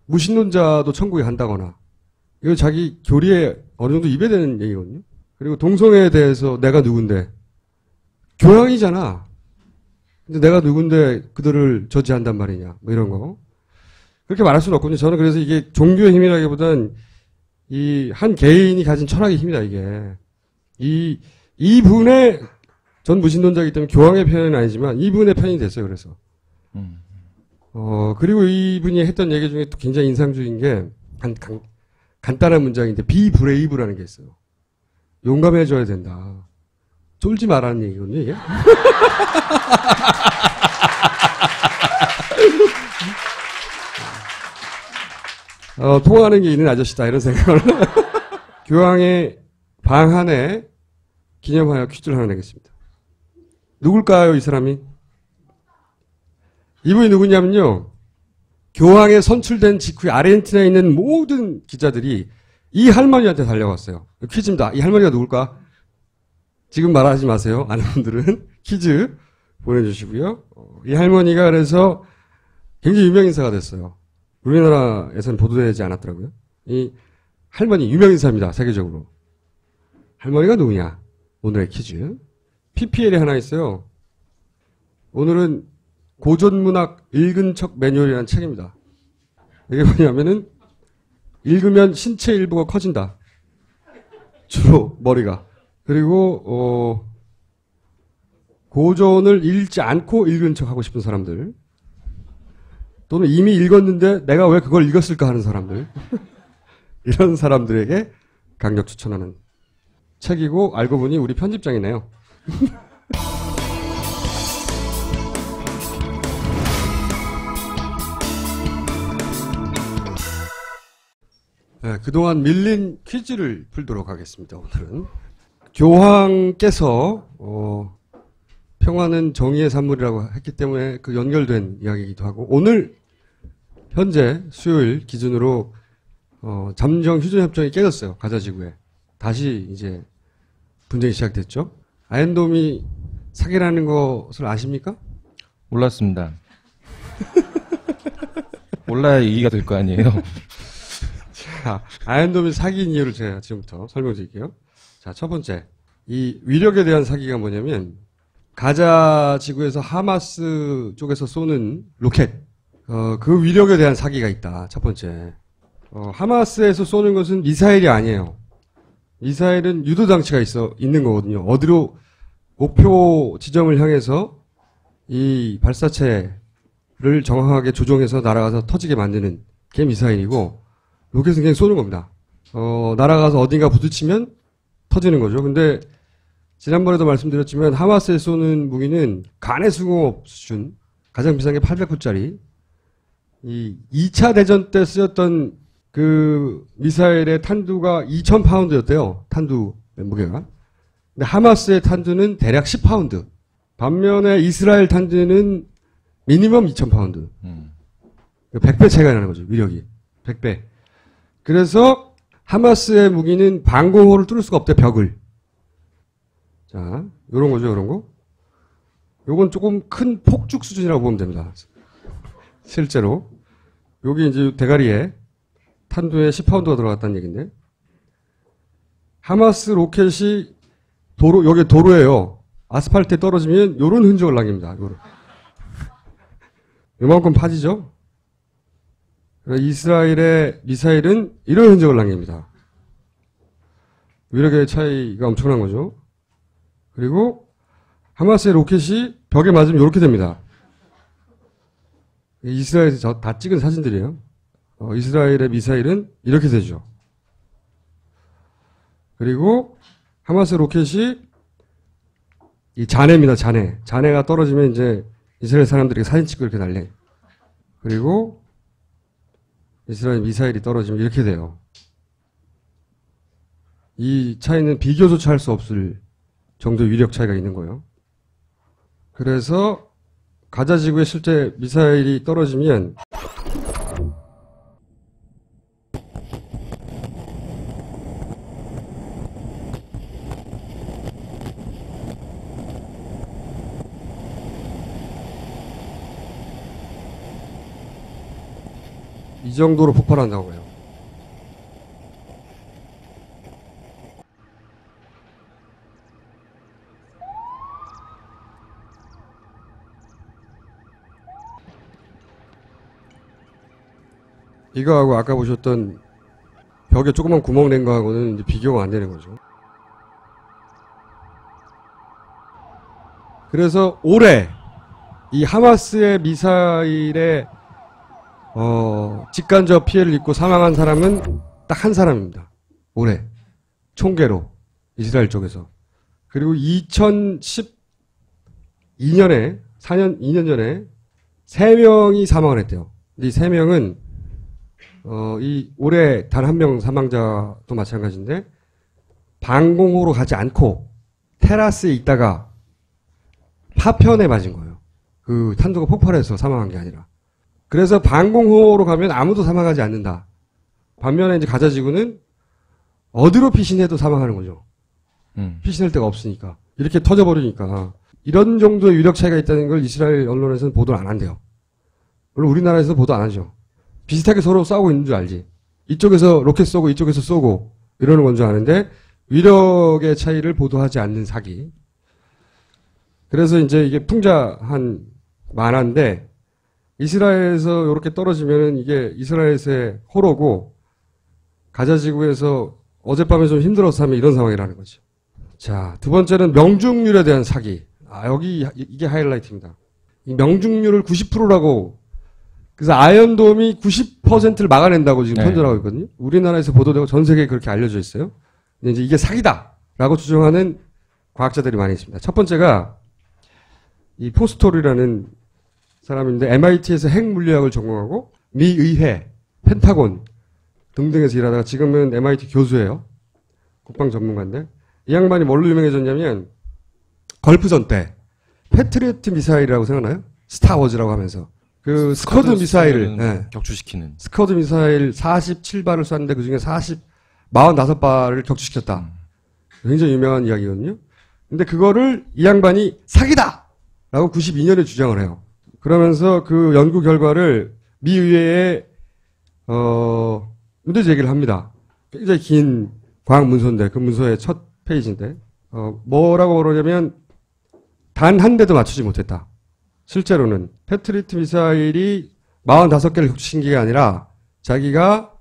무신론자도 천국에 간다거나 이건 자기 교리에 어느 정도 위배되는 얘기거든요. 그리고 동성애에 대해서 내가 누군데 교황이잖아. 근데 내가 누군데 그들을 저지한단 말이냐 뭐 이런 거 그렇게 말할 수는 없거든요. 저는 그래서 이게 종교의 힘이라기보단 이 한 개인이 가진 철학의 힘이다 이게. 이분의 전 무신론자이기 때문에 교황의 편은 아니지만 이분의 편이 됐어요. 그래서 그리고 이분이 했던 얘기 중에 또 굉장히 인상적인 게 간단한 문장인데 be brave라는 게 있어요. 용감해져야 된다. 쫄지 말라는 얘기거든요. 이게. 통하는 게 있는 아저씨다 이런 생각을 교황의 방 안에 기념하여 퀴즈를 하나 내겠습니다. 누굴까요 이 사람이? 이분이 누구냐면요 교황에 선출된 직후에 아르헨티나에 있는 모든 기자들이 이 할머니한테 달려갔어요. 퀴즈입니다. 이 할머니가 누굴까? 지금 말하지 마세요. 아는 분들은 퀴즈 보내주시고요. 이 할머니가 그래서 굉장히 유명 인사가 됐어요. 우리나라에서는 보도되지 않았더라고요. 이 할머니 유명 인사입니다. 세계적으로. 할머니가 누구냐? 오늘의 퀴즈. PPL이 하나 있어요. 오늘은 고전문학 읽은 척 매뉴얼이라는 책입니다. 이게 뭐냐면은 읽으면 신체 일부가 커진다. 주로 머리가. 그리고 고전을 읽지 않고 읽은 척 하고 싶은 사람들. 또는 이미 읽었는데 내가 왜 그걸 읽었을까 하는 사람들. 이런 사람들에게 강력 추천하는 책이고 알고 보니 우리 편집장이네요. 네, 그동안 밀린 퀴즈를 풀도록 하겠습니다. 오늘은 교황께서 평화는 정의의 산물이라고 했기 때문에 그 연결된 이야기이기도 하고 오늘 현재 수요일 기준으로 잠정 휴전협정이 깨졌어요. 가자지구에. 다시 이제 분쟁이 시작됐죠. 아현돔이 사기라는 것을 아십니까? 몰랐습니다. 몰라야 이해가 될 거 아니에요. 자, 아현돔이 사기인 이유를 제가 지금부터 설명드릴게요. 자, 첫 번째. 이 위력에 대한 사기가 뭐냐면 가자 지구에서 하마스 쪽에서 쏘는 로켓. 그 위력에 대한 사기가 있다. 첫 번째. 하마스에서 쏘는 것은 미사일이 아니에요. 미사일은 유도 장치가 있는 거거든요. 어디로 목표 지점을 향해서 이 발사체를 정확하게 조종해서 날아가서 터지게 만드는 게 미사일이고 로켓은 그냥 쏘는 겁니다. 날아가서 어딘가 부딪히면 터지는 거죠. 근데 지난번에도 말씀드렸지만 하마스에 쏘는 무기는 간의 수공업 수준 가장 비싼 게 800불짜리 이 2차 대전 때 쓰였던 그 미사일의 탄두가 2000파운드였대요. 탄두 무게가. 근데 하마스의 탄두는 대략 10파운드. 반면에 이스라엘 탄두는 미니멈 2000파운드. 100배 차이가 나는 거죠. 위력이. 100배. 그래서 하마스의 무기는 방공호를 뚫을 수가 없대. 벽을. 자, 요런 거죠. 요런 거. 요건 조금 큰 폭죽 수준이라고 보면 됩니다. 실제로. 여기 이제 대가리에 탄두에 10파운드가 들어갔다는 얘기인데 하마스 로켓이 여기 도로예요. 아스팔트에 떨어지면 요런 흔적을 남깁니다. 요만큼 파지죠? 이스라엘의 미사일은 이런 흔적을 남깁니다. 위력의 차이가 엄청난 거죠. 그리고 하마스의 로켓이 벽에 맞으면 이렇게 됩니다. 이스라엘에서 다 찍은 사진들이에요. 이스라엘의 미사일은 이렇게 되죠. 그리고 하마스 로켓이 이 잔해입니다. 잔해. 잔해가 떨어지면 이제 이스라엘 사람들이 사진 찍고 이렇게 날려. 그리고 이스라엘 미사일이 떨어지면 이렇게 돼요. 이 차이는 비교조차 할 수 없을 정도의 위력 차이가 있는 거예요. 그래서 가자 지구에 실제 미사일이 떨어지면 이 정도로 폭발한다고 해요. 이거하고 아까 보셨던 벽에 조그만 구멍 낸 거하고는 이제 비교가 안 되는 거죠. 그래서 올해 이 하마스의 미사일에 직간접 피해를 입고 사망한 사람은 딱 한 사람입니다. 올해 총계로 이스라엘 쪽에서. 그리고 2012년에 2년 전에 3명이 사망을 했대요. 이 3명은 이 올해 단 한 명 사망자도 마찬가지인데 방공호로 가지 않고 테라스에 있다가 파편에 맞은 거예요. 그 탄두가 폭발해서 사망한 게 아니라. 그래서 방공호로 가면 아무도 사망하지 않는다. 반면에 이제 가자지구는 어디로 피신해도 사망하는 거죠. 피신할 데가 없으니까. 이렇게 터져버리니까. 이런 정도의 위력 차이가 있다는 걸 이스라엘 언론에서는 보도를 안 한대요. 물론 우리나라에서 보도 안 하죠. 비슷하게 서로 싸우고 있는 줄 알지. 이쪽에서 로켓 쏘고 이쪽에서 쏘고 이러는 건 줄 아는데 위력의 차이를 보도하지 않는 사기. 그래서 이제 이게 풍자한 만화인데 이스라엘에서 이렇게 떨어지면은 이게 이스라엘에서의 호로고 가자지구에서 어젯밤에 좀 힘들어서 하면 이런 상황이라는 거죠. 자, 두 번째는 명중률에 대한 사기. 여기 이게 하이라이트입니다. 이 명중률을 90%라고 그래서 아이언돔이 90%를 막아낸다고 지금 선전하고 있거든요. 우리나라에서 보도되고 전 세계에 그렇게 알려져 있어요. 근데 이제 이게 사기다라고 주장하는 과학자들이 많이 있습니다. 첫 번째가 이 포스토리라는 사람인데 MIT에서 핵물리학을 전공하고 미 의회, 펜타곤 등등에서 일하다가 지금은 MIT 교수예요. 국방 전문가인데 이 양반이 뭘로 유명해졌냐면 걸프전 때 패트리어트 미사일이라고 생각나요? 스타워즈라고 하면서 그 스커드 미사일 격추시키는 스커드 미사일 47발을 쐈는데 그중에 45발을 격추시켰다. 굉장히 유명한 이야기거든요. 근데 그거를 이 양반이 사기다! 라고 92년에 주장을 해요. 그러면서 그 연구 결과를 미 의회에 문제 제기를 합니다. 굉장히 긴 과학 문서인데 그 문서의 첫 페이지인데 뭐라고 그러냐면 단 한 대도 맞추지 못했다. 실제로는 패트리어트 미사일이 45개를 격추시킨 게 아니라 자기가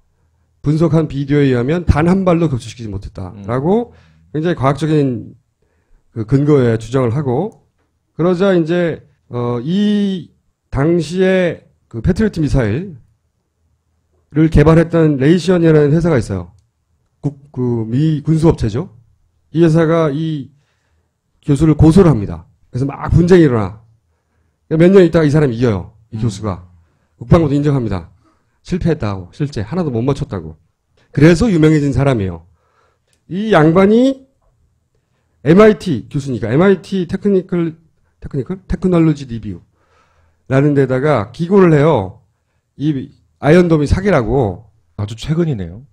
분석한 비디오에 의하면 단 한 발도 격추시키지 못했다라고 굉장히 과학적인 그 근거에 주장을 하고 그러자 이제 이 당시에 그 패트리어트 미사일을 개발했던 레이시언이라는 회사가 있어요. 그 미 군수업체죠. 이 회사가 이 교수를 고소를 합니다. 그래서 막 분쟁이 일어나. 몇 년 있다가 이 사람이 이겨요. 이 교수가. 국방부도 인정합니다. 실패했다고. 실제 하나도 못 맞췄다고. 그래서 유명해진 사람이에요. 이 양반이 MIT 교수니까 MIT 테크놀로지 리뷰라는 데다가 기고를 해요. 이 아이언돔이 사기라고. 아주 최근이네요.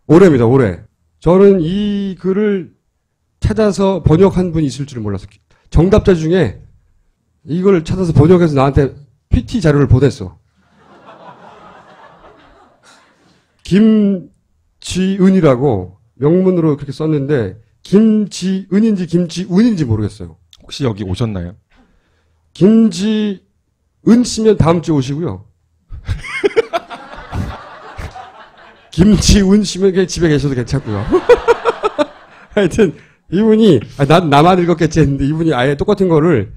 올해입니다. 올해. 저는 이 글을 찾아서 번역한 분이 있을 줄은 몰랐어요. 정답자 중에 이걸 찾아서 번역해서 나한테 PT 자료를 보냈어. 김지은이라고 명문으로 그렇게 썼는데 김지은인지 김지운인지 모르겠어요. 혹시 여기 오셨나요? 김지은 씨면 다음 주에 오시고요. 김지운 씨면 그냥 집에 계셔도 괜찮고요. 하여튼 이분이 난 나만 읽었겠지 했는데 이분이 아예 똑같은 거를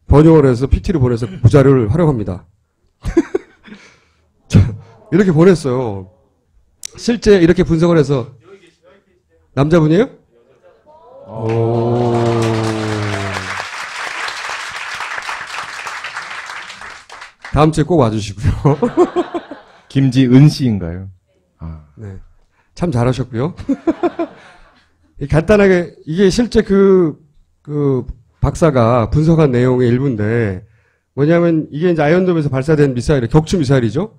번역을 해서 PT로 보내서 그 자료를 활용합니다. 이렇게 보냈어요. 실제 이렇게 분석을 해서 남자분이에요? 오. 다음 주에 꼭 와주시고요. 김지은 씨인가요? 네. 참 잘하셨고요. 간단하게 이게 실제 그 박사가 분석한 내용의 일부인데 뭐냐면 이게 이제 아이언돔에서 발사된 미사일, 격추 미사일이죠.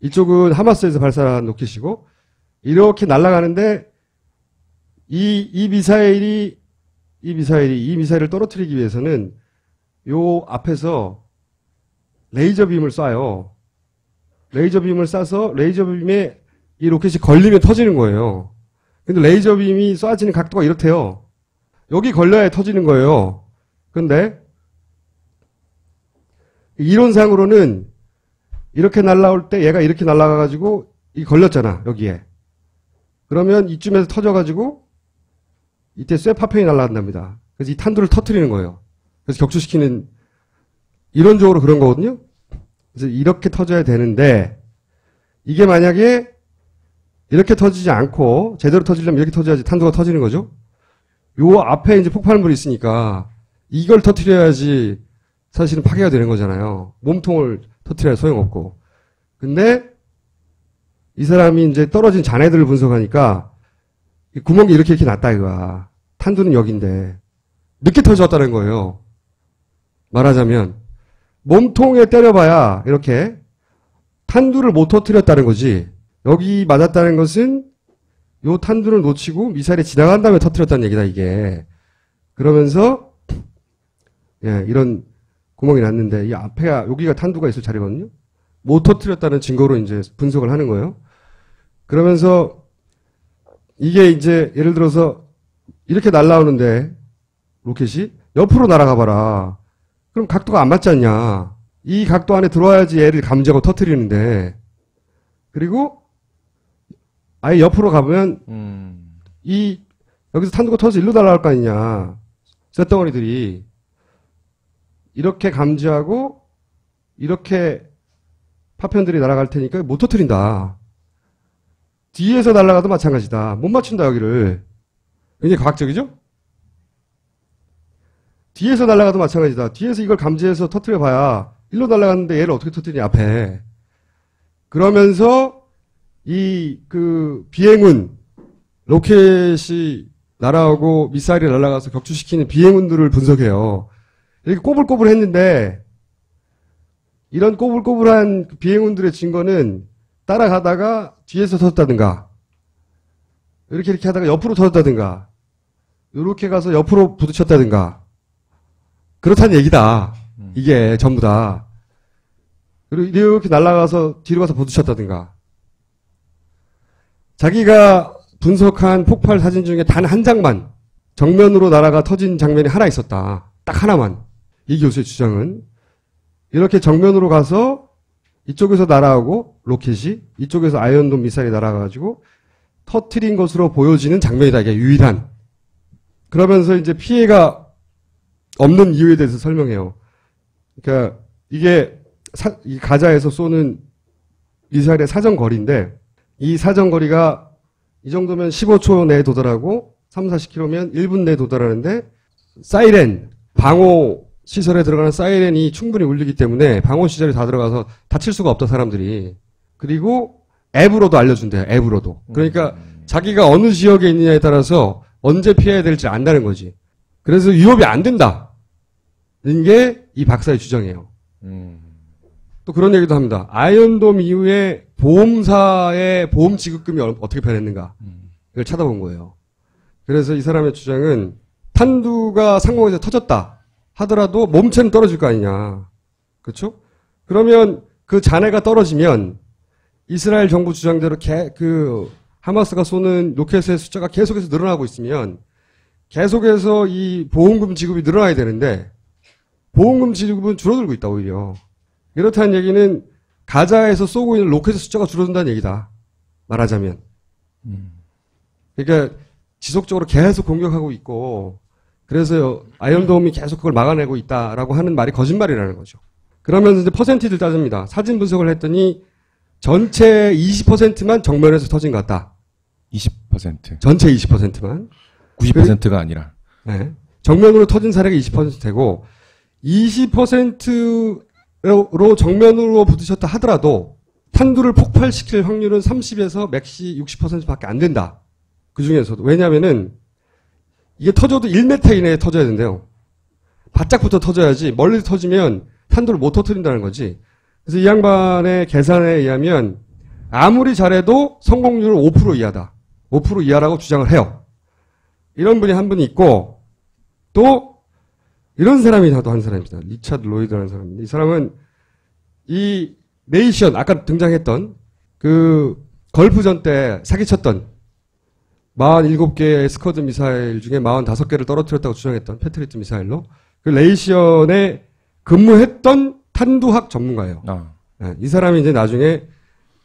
이쪽은 하마스에서 발사한 로켓이고 이렇게 날아가는데 이 미사일을 떨어뜨리기 위해서는 요 앞에서 레이저 빔을 쏴요. 레이저 빔을 쏴서 레이저 빔에 이 로켓이 걸리면 터지는 거예요. 근데 레이저 빔이 쏴지는 각도가 이렇대요. 여기 걸려야 터지는 거예요. 근데 이론상으로는 이렇게 날아올 때 얘가 이렇게 날아가가지고 이 걸렸잖아 여기에. 그러면 이쯤에서 터져가지고 이때 쇠 파편이 날아간답니다. 그래서 이 탄두를 터트리는 거예요. 그래서 격추시키는 이론적으로 그런 거거든요. 그래서 이렇게 터져야 되는데 이게 만약에 이렇게 터지지 않고 제대로 터지려면 이렇게 터져야지 탄두가 터지는 거죠. 요 앞에 이제 폭발물이 있으니까 이걸 터트려야지 사실은 파괴가 되는 거잖아요. 몸통을 터트려야 소용없고. 근데 이 사람이 이제 떨어진 잔해들을 분석하니까 이 구멍이 이렇게 났다 이거야. 탄두는 여기인데 늦게 터졌다는 거예요. 말하자면 몸통에 때려봐야 이렇게 탄두를 못 터뜨렸다는 거지. 여기 맞았다는 것은 요 탄두를 놓치고 미사일이 지나간 다음에 터뜨렸다는 얘기다, 이게. 그러면서, 예, 이런 구멍이 났는데, 이 앞에가, 여기가 탄두가 있을 자리거든요? 못 터뜨렸다는 증거로 이제 분석을 하는 거예요. 그러면서, 이게 이제, 예를 들어서, 이렇게 날아오는데, 로켓이, 옆으로 날아가 봐라. 그럼 각도가 안 맞지 않냐. 이 각도 안에 들어와야지 얘를 감지하고 터뜨리는데, 그리고, 아예 옆으로 가보면, 여기서 탄두가 터져서 일로 날아갈 거 아니냐. 쇳덩어리들이. 이렇게 감지하고, 이렇게 파편들이 날아갈 테니까 못 터뜨린다. 뒤에서 날아가도 마찬가지다. 못 맞춘다, 여기를. 굉장히 과학적이죠? 뒤에서 날아가도 마찬가지다. 뒤에서 이걸 감지해서 터뜨려 봐야, 일로 날아갔는데 얘를 어떻게 터뜨리냐, 앞에. 그러면서, 비행운, 로켓이 날아오고 미사일이 날아가서 격추시키는 비행운들을 분석해요. 이렇게 꼬불꼬불 했는데, 이런 꼬불꼬불한 비행운들의 증거는 따라가다가 뒤에서 터졌다든가, 이렇게 하다가 옆으로 터졌다든가, 이렇게 가서 옆으로 부딪혔다든가, 그렇다는 얘기다. 이게 전부 다. 그리고 이렇게 날아가서 뒤로 가서 부딪혔다든가. 자기가 분석한 폭발 사진 중에 단 한 장만 정면으로 날아가 터진 장면이 하나 있었다. 딱 하나만. 이 교수의 주장은 이렇게 정면으로 가서 이쪽에서 날아오고 로켓이 이쪽에서 아이언돔 미사일이 날아가가지고 터트린 것으로 보여지는 장면이다. 이게 유일한. 그러면서 이제 피해가 없는 이유에 대해서 설명해요. 그러니까 이게 이 가자에서 쏘는 미사일의 사정거리인데 이 사정거리가 이 정도면 15초 내에 도달하고 3, 40km면 1분 내에 도달하는데 사이렌, 방호 시설에 들어가는 사이렌이 충분히 울리기 때문에 방호 시설이 다 들어가서 다칠 수가 없다, 사람들이. 그리고 앱으로도 알려준대요, 앱으로도. 그러니까 자기가 어느 지역에 있느냐에 따라서 언제 피해야 될지 안다는 거지. 그래서 위협이 안 된다. 이게 이 박사의 주장이에요. 또 그런 얘기도 합니다. 아이언돔 이후에 보험사의 보험 지급금이 어떻게 변했는가. 이걸 찾아본 거예요. 그래서 이 사람의 주장은 탄두가 상공에서 터졌다 하더라도 몸체는 떨어질 거 아니냐. 그렇죠? 그러면 그 잔해가 떨어지면 이스라엘 정부 주장대로 하마스가 쏘는 로켓의 숫자가 계속해서 늘어나고 있으면 계속해서 이 보험금 지급이 늘어나야 되는데 보험금 지급은 줄어들고 있다, 오히려. 이렇다는 얘기는 가자에서 쏘고 있는 로켓의 숫자가 줄어든다는 얘기다. 말하자면. 그러니까 지속적으로 계속 공격하고 있고 그래서 아이언돔이 계속 그걸 막아내고 있다라고 하는 말이 거짓말이라는 거죠. 그러면 이제 퍼센티를 따집니다. 사진 분석을 했더니 전체 20%만 정면에서 터진 것 같다. 20%. 전체 20%만. 90%가 아니라. 네. 정면으로 터진 사례가 20% 되고 20%로 정면으로 부딪혔다 하더라도 탄두를 폭발시킬 확률은 30에서 맥시 60%밖에 안 된다. 그 중에서도. 왜냐면은 이게 터져도 1m 이내에 터져야 된대요. 바짝부터 터져야지 멀리 터지면 탄두를 못 터뜨린다는 거지. 그래서 이 양반의 계산에 의하면 아무리 잘해도 성공률은 5% 이하다. 5% 이하라고 주장을 해요. 이런 분이 한 분이 있고 또 이런 사람이 또 한 사람입니다. 리차드 로이드라는 사람입니다. 이 사람은 이 네이션 아까 등장했던 그 걸프전 때 사기쳤던 47개의 스커드 미사일 중에 45개를 떨어뜨렸다고 주장했던 패트리트 미사일로 그 레이션에 근무했던 탄두학 전문가예요. 네, 이 사람이 이제 나중에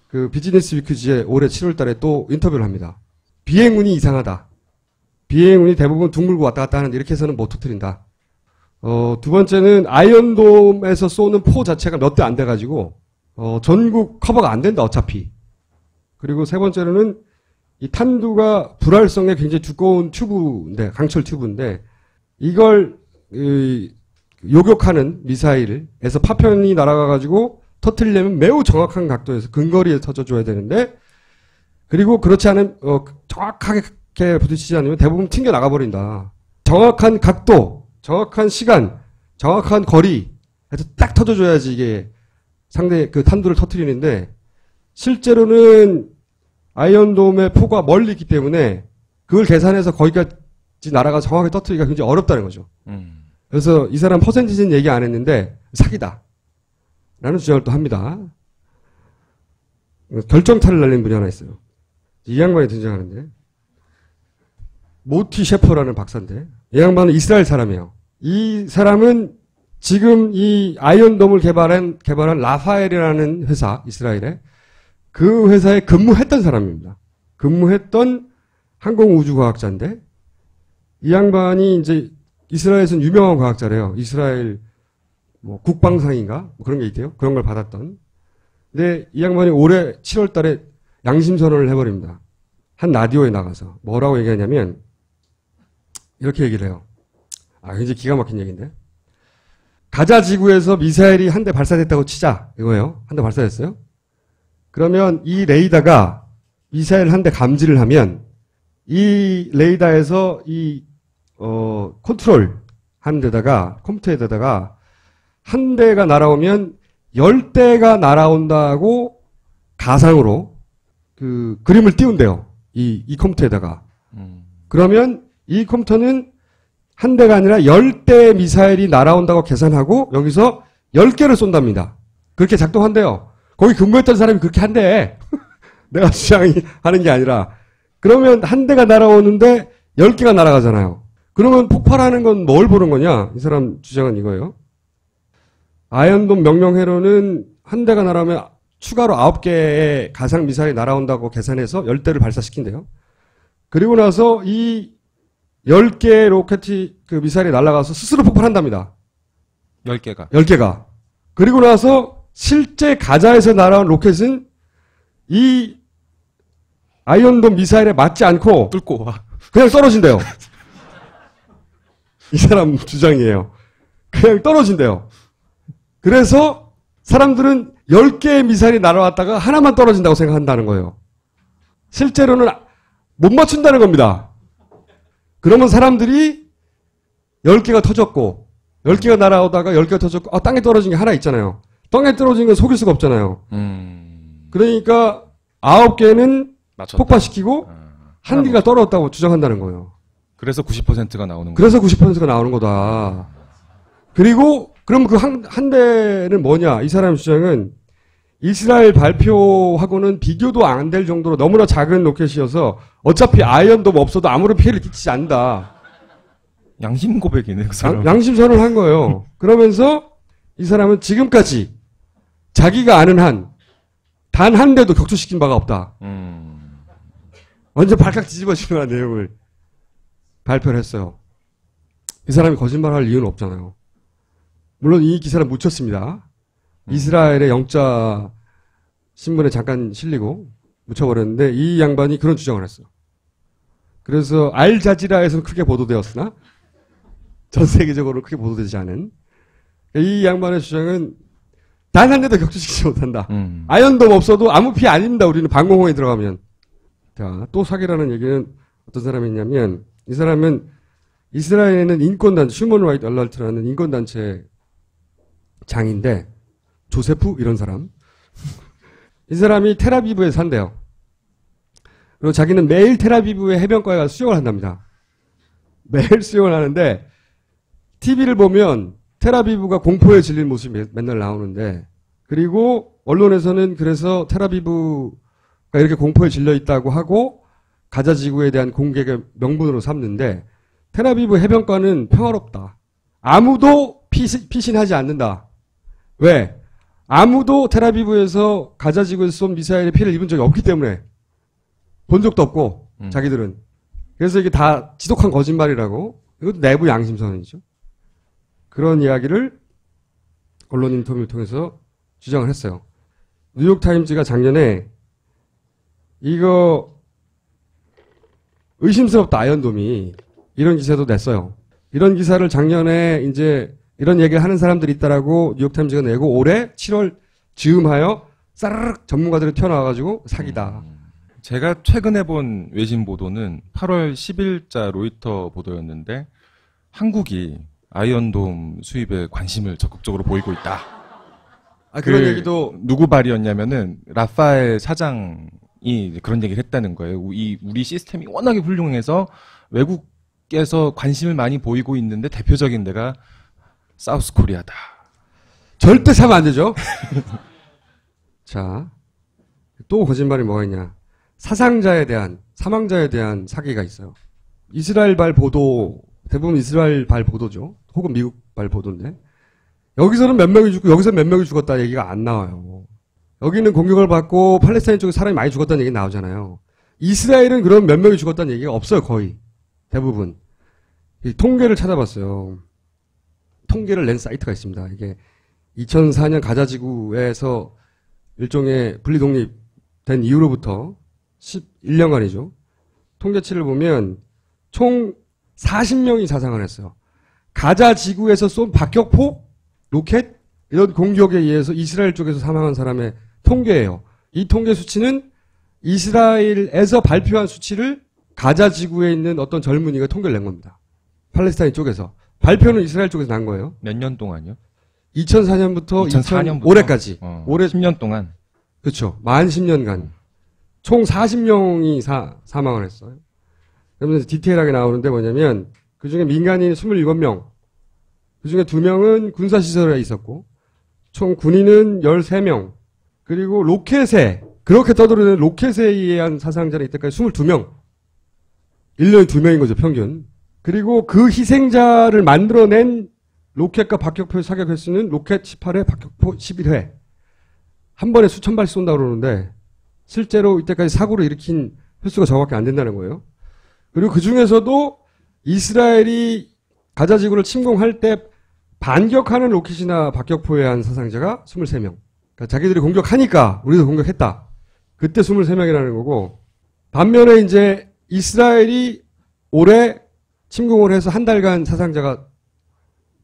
그 비즈니스 위크지에 올해 7월 달에 또 인터뷰를 합니다. 비행운이 이상하다. 비행운이 대부분 둥글고 왔다 갔다 하는데 이렇게 해서는 못 터뜨린다. 두 번째는 아이언돔에서 쏘는 포 자체가 몇 대 안 돼가지고 전국 커버가 안 된다, 어차피. 그리고 세 번째로는 이 탄두가 불활성에 굉장히 두꺼운 튜브인데, 강철 튜브인데, 이걸, 요격하는 미사일에서 파편이 날아가가지고 터뜨리려면 매우 정확한 각도에서 근거리에 터져줘야 되는데, 그리고 그렇지 않으면, 정확하게 부딪히지 않으면 대부분 튕겨 나가버린다. 정확한 각도, 정확한 시간, 정확한 거리에서 딱 터져줘야지 이게 상대 그 탄두를 터뜨리는데 실제로는 아이언돔의 포가 멀리 있기 때문에 그걸 계산해서 거기까지 날아가 정확하게 터뜨리기가 굉장히 어렵다는 거죠. 그래서 이 사람 퍼센티지는 얘기 안 했는데 사기다. 라는 주장을 또 합니다. 결정타를 날린 분이 하나 있어요. 이 양반이 등장하는데 모티 셰퍼라는 박사인데 이 양반은 이스라엘 사람이에요. 이 사람은 지금 이 아이언돔을 개발한 라파엘이라는 회사, 이스라엘에 그 회사에 근무했던 사람입니다. 근무했던 항공우주과학자인데 이 양반이 이제 이스라엘에서는 유명한 과학자래요. 이스라엘 뭐 국방상인가 뭐 그런 게 있대요. 그런 걸 받았던. 근데 이 양반이 올해 7월 달에 양심 선언을 해버립니다. 한 라디오에 나가서 뭐라고 얘기하냐면 이렇게 얘기를 해요. 아, 굉장히 기가 막힌 얘기인데. 가자 지구에서 미사일이 한 대 발사됐다고 치자. 이거예요. 한 대 발사됐어요. 그러면 이 레이더가 미사일 한 대 감지를 하면 이 레이더에서 이 컨트롤 하는 데다가 컴퓨터에다가 한 대가 날아오면 10대가 날아온다고 가상으로 그 그림을 띄운대요. 이 컴퓨터에다가. 그러면 이 컴퓨터는 한 대가 아니라 10대 미사일이 날아온다고 계산하고 여기서 10개를 쏜답니다. 그렇게 작동한대요. 거기 근무했던 사람이 그렇게 한대. 내가 주장하는 게 아니라. 그러면 한 대가 날아오는데 10개가 날아가잖아요. 그러면 폭발하는 건 뭘 보는 거냐? 이 사람 주장은 이거예요. 아이언돔 명령회로는 한 대가 날아오면 추가로 9개의 가상 미사일이 날아온다고 계산해서 10대를 발사시킨대요. 그리고 나서 이 10개의 로켓이 그 미사일이 날아가서 스스로 폭발한답니다. 10개가. 10개가. 그리고 나서 실제 가자에서 날아온 로켓은 이 아이언돔 미사일에 맞지 않고 뚫고 와. 그냥 떨어진대요. 이 사람 주장이에요. 그냥 떨어진대요. 그래서 사람들은 10개의 미사일이 날아왔다가 하나만 떨어진다고 생각한다는 거예요. 실제로는 못 맞춘다는 겁니다. 그러면 사람들이 10개가 터졌고 10개가 날아오다가 10개가 터졌고 땅에 떨어진 게 하나 있잖아요. 땅에 떨어진 건 속일 수가 없잖아요. 그러니까 9개는 맞췄다. 폭파시키고 한 개가 떨어졌다고 주장한다는 거예요. 그래서 90%가 나오는 거예요. 그래서 90%가 나오는 거다. 그리고 그럼 그 한 대는 뭐냐? 이 사람 주장은 이스라엘 발표하고는 비교도 안 될 정도로 너무나 작은 로켓이어서 어차피 아이언돔 없어도 아무런 피해를 끼치지 않는다. 양심 고백이네, 그 사람. 양심 선언을 한 거예요. 그러면서 이 사람은 지금까지 자기가 아는 한 단 한 대도 격추시킨 바가 없다. 완전 발칵 뒤집어지는 내용을 발표를 했어요. 이 사람이 거짓말할 이유는 없잖아요. 물론 이 기사를 묻혔습니다. 이스라엘의 영자 신문에 잠깐 실리고 묻혀버렸는데 이 양반이 그런 주장을 했어요. 그래서 알자지라에서는 크게 보도되었으나 전 세계적으로 크게 보도되지 않은 이 양반의 주장은 단 한 대도 격추시키지 못한다. 아이언돔 없어도 아무 피해 아닙니다. 우리는 방공호에 들어가면. 자, 또 사기라는 얘기는 어떤 사람이 있냐면 이 사람은 이스라엘에는 인권단체, 휴먼 라이트 얼러트라는 인권단체 장인데 조세프 이런 사람. 이 사람이 텔아비브에 산대요. 그리고 자기는 매일 텔아비브의 해변가에 가서 수영을 한답니다. 매일 수영을 하는데 TV를 보면 텔아비브가 공포에 질린 모습이 맨날 나오는데 그리고 언론에서는 그래서 텔아비브가 이렇게 공포에 질려 있다고 하고 가자 지구에 대한 공격의 명분으로 삼는데 텔아비브 해변가는 평화롭다. 아무도 피신하지 않는다. 왜? 아무도 텔아비브에서 가자 지구에서 쏜 미사일에 피해를 입은 적이 없기 때문에 본 적도 없고 자기들은. 그래서 이게 다 지독한 거짓말이라고. 이것도 내부 양심선언이죠. 그런 이야기를 언론 인터뷰를 통해서 주장을 했어요. 뉴욕타임즈가 작년에 이거 의심스럽다 아이언돔이 이런 기사도 냈어요. 이런 기사를 작년에 이제 이런 얘기를 하는 사람들이 있다라고 뉴욕타임즈가 내고 올해 7월 즈음하여 싸르륵 전문가들이 튀어나와가지고 사기다. 제가 최근에 본 외신 보도는 8월 10일자 로이터 보도였는데 한국이 아이언돔 수입에 관심을 적극적으로 보이고 있다. 그런 얘기도 누구 발이었냐면은 라파엘 사장이 그런 얘기를 했다는 거예요. 우리 시스템이 워낙에 훌륭해서 외국에서 관심을 많이 보이고 있는데 대표적인 데가 사우스 코리아다. 절대 사면 안 되죠. 자, 또 거짓말이 뭐가 있냐. 사망자에 대한 사기가 있어요. 이스라엘 발 보도, 대부분 이스라엘 발 보도죠. 혹은 미국 발 보도인데, 여기서는 몇 명이 죽고, 여기서 몇 명이 죽었다 얘기가 안 나와요. 여기는 공격을 받고, 팔레스타인 쪽에 사람이 많이 죽었다는 얘기 나오잖아요. 이스라엘은 그럼 몇 명이 죽었다는 얘기가 없어요, 거의. 대부분. 이 통계를 찾아봤어요. 통계를 낸 사이트가 있습니다. 이게 2004년 가자지구에서 일종의 분리독립된 이후로부터 11년간이죠. 통계치를 보면 총 40명이 사상을 했어요. 가자지구에서 쏜 박격포, 로켓 이런 공격에 의해서 이스라엘 쪽에서 사망한 사람의 통계예요. 이 통계 수치는 이스라엘에서 발표한 수치를 가자지구에 있는 어떤 젊은이가 통계를 낸 겁니다. 팔레스타인 쪽에서. 발표는 이스라엘 쪽에서 난 거예요. 몇 년 동안요? 2004년부터 2004년부터? 올해까지. 올해 10년 동안. 그렇죠. 만 10년간. 총 40명이 사망을 했어요. 그러면서 디테일하게 나오는데 뭐냐면 그중에 민간인 27명, 그중에 2명은 군사시설에 있었고 총 군인은 13명, 그리고 로켓에 그렇게 떠도르는 로켓에 의한 사상자는 이때까지 22명. 1년에 2명인 거죠, 평균. 그리고 그 희생자를 만들어낸 로켓과 박격포의 사격 횟수는 로켓 18회, 박격포 11회. 한 번에 수천 발씩 쏜다고 그러는데 실제로 이때까지 사고를 일으킨 횟수가 저거밖에 안 된다는 거예요. 그리고 그 중에서도 이스라엘이 가자지구를 침공할 때 반격하는 로켓이나 박격포에 한 사상자가 23명. 그러니까 자기들이 공격하니까 우리도 공격했다. 그때 23명이라는 거고, 반면에 이제 이스라엘이 올해 침공을 해서 한 달간 사상자가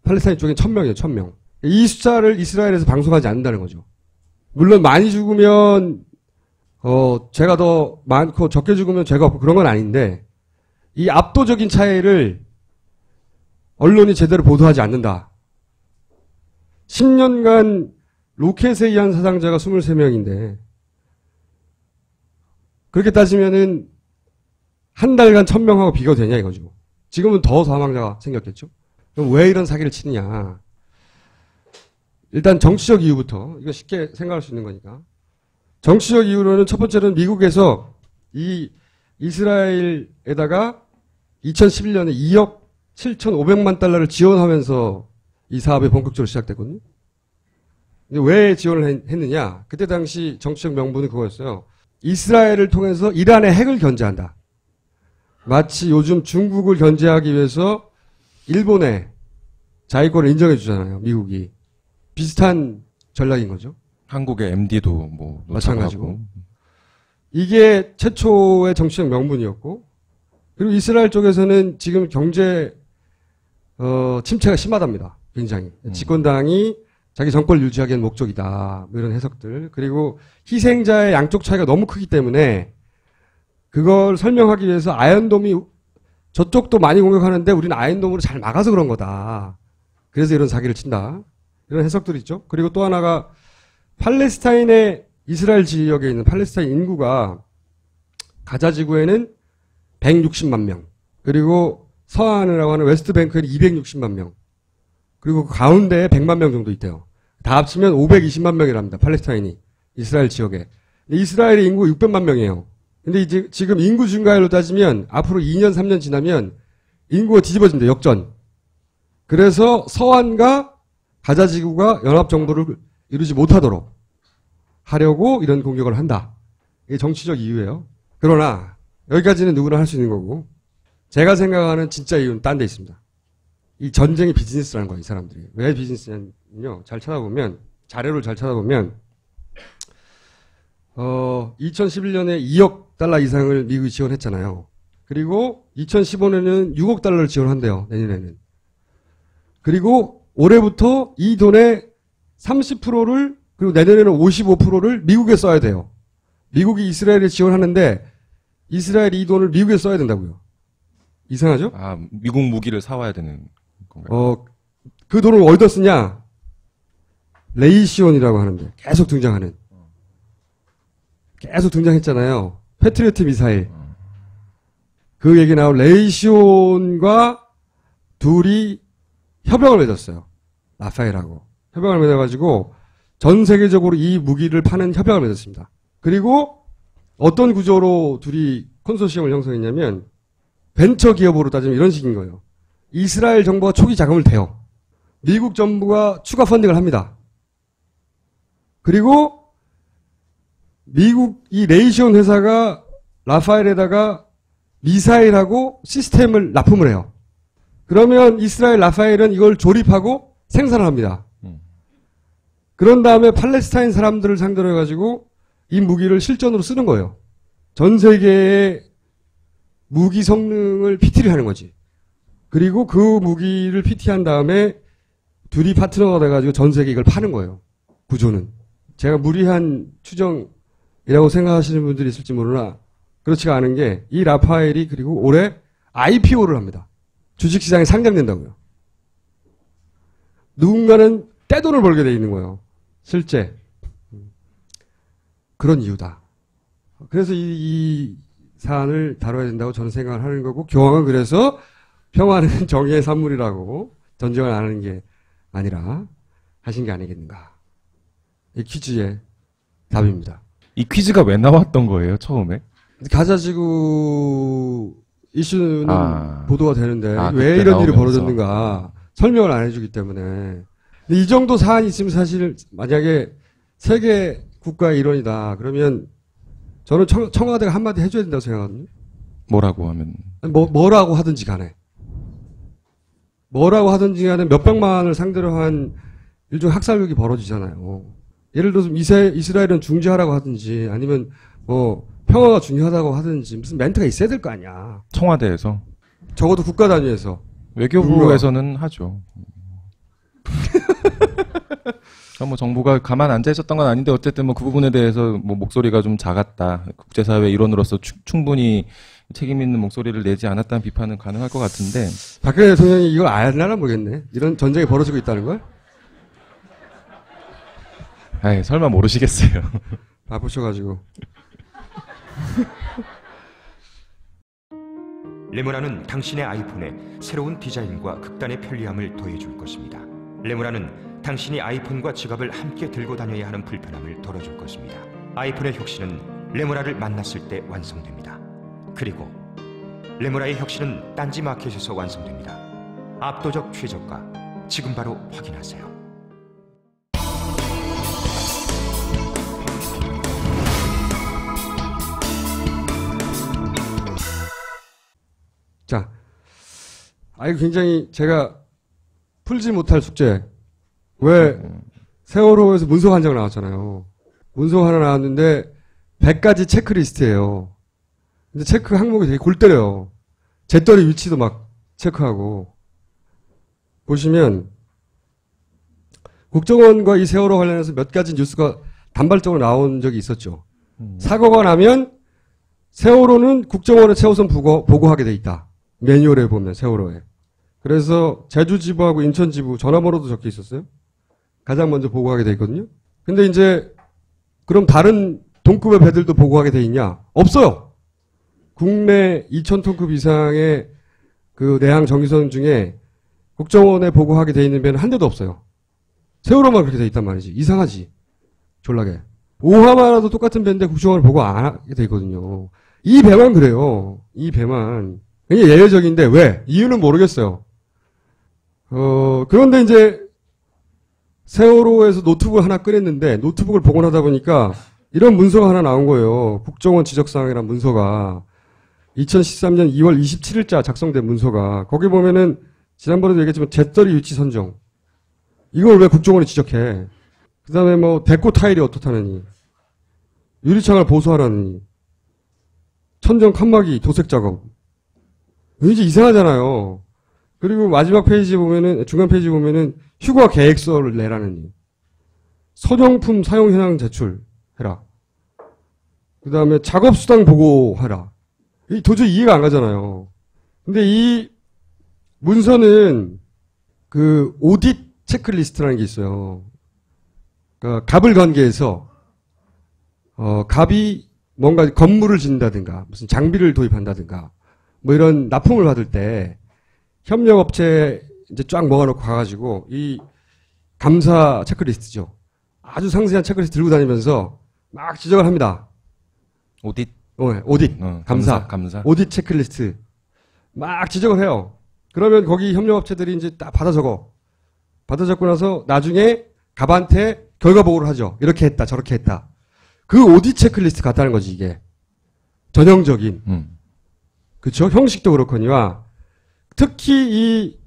팔레스타인 쪽엔 1000명이에요, 1000명. 이 숫자를 이스라엘에서 방송하지 않는다는 거죠. 물론 많이 죽으면, 죄가 더 많고 적게 죽으면 죄가 없고 그런 건 아닌데, 이 압도적인 차이를 언론이 제대로 보도하지 않는다. 10년간 로켓에 의한 사상자가 23명인데, 그렇게 따지면은 한 달간 1000명하고 비교되냐 이거죠. 지금은 더 사망자가 생겼겠죠. 그럼 왜 이런 사기를 치느냐. 일단 정치적 이유부터, 이거 쉽게 생각할 수 있는 거니까. 정치적 이유로는 첫 번째는 미국에서 이 이스라엘에다가 2011년에 2억 7,500만 달러를 지원하면서 이 사업이 본격적으로 시작됐거든요. 왜 지원을 했느냐. 그때 당시 정치적 명분은 그거였어요. 이스라엘을 통해서 이란의 핵을 견제한다. 마치 요즘 중국을 견제하기 위해서 일본의 자위권을 인정해 주잖아요. 미국이. 비슷한 전략인 거죠. 한국의 MD도 뭐 마찬가지고. 이게 최초의 정치적 명분이었고, 그리고 이스라엘 쪽에서는 지금 경제 침체가 심하답니다. 굉장히. 집권당이 자기 정권을 유지하기 위한 목적이다. 뭐 이런 해석들. 그리고 희생자의 양쪽 차이가 너무 크기 때문에 그걸 설명하기 위해서 아이언돔이 저쪽도 많이 공격하는데 우리는 아이언돔으로 잘 막아서 그런 거다. 그래서 이런 사기를 친다. 이런 해석들이 있죠. 그리고 또 하나가 팔레스타인의 이스라엘 지역에 있는 팔레스타인 인구가 가자지구에는 160만 명. 그리고 서안이라고 하는 웨스트뱅크에는 260만 명. 그리고 그 가운데에 100만 명 정도 있대요. 다 합치면 520만 명이랍니다. 팔레스타인이. 이스라엘 지역에. 이스라엘의 인구 600만 명이에요. 근데 이제 지금 인구 증가율로 따지면 앞으로 2년, 3년 지나면 인구가 뒤집어진다. 역전. 그래서 서안과 가자지구가 연합정부를 이루지 못하도록 하려고 이런 공격을 한다. 이게 정치적 이유예요. 그러나 여기까지는 누구나 할 수 있는 거고, 제가 생각하는 진짜 이유는 딴 데 있습니다. 이 전쟁이 비즈니스라는 거예요, 이 사람들이. 왜 비즈니스냐면요. 잘 찾아보면, 자료를 잘 찾아보면, 2011년에 2억 달러 이상을 미국이 지원했잖아요. 그리고 2015년에는 6억 달러를 지원한대요, 내년에는. 그리고 올해부터 이 돈의 30%를, 그리고 내년에는 55%를 미국에 써야 돼요. 미국이 이스라엘에 지원하는데, 이스라엘이 이 돈을 미국에 써야 된다고요. 이상하죠? 아, 미국 무기를 사와야 되는 건가요? 그 돈을 어디다 쓰냐? 레이시온이라고 하는데 계속 등장했잖아요. 패트리어트 미사일. 그 얘기 나온 레이시온과 둘이 협약을 맺었어요. 라파엘하고. 협약을 맺어가지고 전 세계적으로 이 무기를 파는 협약을 맺었습니다. 그리고 어떤 구조로 둘이 컨소시엄을 형성했냐면 벤처 기업으로 따지면 이런 식인 거예요. 이스라엘 정부가 초기 자금을 대요. 미국 정부가 추가 펀딩을 합니다. 그리고 미국 이 레이시온 회사가 라파엘에다가 미사일하고 시스템을 납품을 해요. 그러면 이스라엘 라파엘은 이걸 조립하고 생산을 합니다. 그런 다음에 팔레스타인 사람들을 상대로 해가지고 이 무기를 실전으로 쓰는 거예요. 전 세계의 무기 성능을 PT를 하는 거지. 그리고 그 무기를 PT한 다음에 둘이 파트너가 돼가지고 전 세계에 이걸 파는 거예요. 구조는. 제가 무리한 추정이라고 생각하시는 분들이 있을지 모르나 그렇지가 않은 게 이 라파엘이 그리고 올해 IPO를 합니다. 주식시장에 상장된다고요. 누군가는 떼돈을 벌게 돼 있는 거예요. 실제. 그런 이유다. 그래서 이 사안을 다뤄야 된다고 저는 생각을 하는 거고 교황은 그래서 평화는 정의의 산물이라고 전쟁을 안 하는 게 아니라 하신 게 아니겠는가. 이 퀴즈의 답입니다. 이 퀴즈가 왜 나왔던 거예요, 처음에? 가자지구 이슈는 보도가 되는데 왜 그때 이런 일이 나오면서. 벌어졌는가 설명을 안 해주기 때문에. 근데 이 정도 사안이 있으면 사실 만약에 세계 국가의 일원이다. 그러면 저는 청와대가 한마디 해줘야 된다고 생각하거든요. 뭐라고 하면? 아니, 뭐라고 하든지 간에. 뭐라고 하든지 간에 몇백만을 상대로 한 일종의 학살극이 벌어지잖아요. 예를 들어서 이스라엘은 중재하라고 하든지 아니면 뭐 평화가 중요하다고 하든지 무슨 멘트가 있어야 될 거 아니야. 청와대에서? 적어도 국가 단위에서. 외교부에서는 하죠. 뭐 정부가 가만 앉아 있었던 건 아닌데 어쨌든 뭐 그 부분에 대해서 뭐 목소리가 좀 작았다. 국제사회 일원으로서 충분히 책임 있는 목소리를 내지 않았다는 비판은 가능할 것 같은데. 박근혜 대통령이 이걸 알려나 모르겠네. 이런 전쟁이 벌어지고 있다는 걸? 아이, 설마 모르시겠어요. 바쁘셔가지고. 레모나는 당신의 아이폰에 새로운 디자인과 극단의 편리함을 더해줄 것입니다. 레모나는 당신이 아이폰과 지갑을 함께 들고 다녀야 하는 불편함을 덜어줄 것입니다. 아이폰의 혁신은 레모나를 만났을 때 완성됩니다. 그리고 레모나의 혁신은 딴지마켓에서 완성됩니다. 압도적 최저가, 지금 바로 확인하세요. 자, 이거 굉장히 제가 풀지 못할 숙제. 왜 세월호에서 문서 한 장 나왔잖아요. 문서 하나 나왔는데 100가지 체크리스트예요. 근데 체크 항목이 되게 골 때려요. 재떨이 위치도 막 체크하고. 보시면 국정원과 이 세월호 관련해서 몇 가지 뉴스가 단발적으로 나온 적이 있었죠. 사고가 나면 세월호는 국정원에 최우선 보고하게 돼 있다. 매뉴얼에 보면 세월호에. 그래서 제주지부하고 인천지부 전화번호도 적혀 있었어요. 가장 먼저 보고하게 돼 있거든요. 근데 이제 그럼 다른 동급의 배들도 보고하게 돼 있냐? 없어요. 국내 2,000톤급 이상의 그 내항 정유선 중에 국정원에 보고하게 돼 있는 배는 한 대도 없어요. 세월호만 그렇게 돼 있단 말이지. 이상하지. 졸라게. 오하마라도 똑같은 배인데 국정원을 보고 안 하게 돼 있거든요. 이 배만 그래요. 이 배만. 굉장히 예외적인데 왜? 이유는 모르겠어요. 그런데 이제 세월호에서 노트북을 하나 꺼냈는데 노트북을 복원하다 보니까 이런 문서가 하나 나온 거예요. 국정원 지적사항이라는 문서가 2013년 2월 27일자 작성된 문서가 거기 보면은 지난번에도 얘기했지만 재떨이 위치 선정 이걸 왜 국정원이 지적해? 그 다음에 뭐 데코 타일이 어떻다느니 유리창을 보수하라느니 천정 칸막이 도색 작업 왠지 이상하잖아요. 그리고 마지막 페이지 보면은 중간 페이지 보면은 휴가 계획서를 내라느니 소정품 사용 현황 제출해라. 그 다음에 작업 수당 보고하라. 도저히 이해가 안 가잖아요. 근데 이 문서는 그 오딧 체크리스트라는 게 있어요. 갑을 관계에서 갑이 뭔가 건물을 짓는다든가 무슨 장비를 도입한다든가 뭐 이런 납품을 받을 때 협력업체 이제 쫙 모아놓고 가가지고 이 감사 체크리스트죠. 아주 상세한 체크리스트 들고 다니면서 막 지적을 합니다. 오딧. 오딧. 감사. 오딧 체크리스트. 막 지적을 해요. 그러면 거기 협력업체들이 이제 딱 받아 적어. 받아 적고 나서 나중에 갑한테 결과 보고를 하죠. 이렇게 했다, 저렇게 했다. 그 오딧 체크리스트 같다는 거지, 이게. 전형적인. 그쵸? 형식도 그렇거니와 특히 이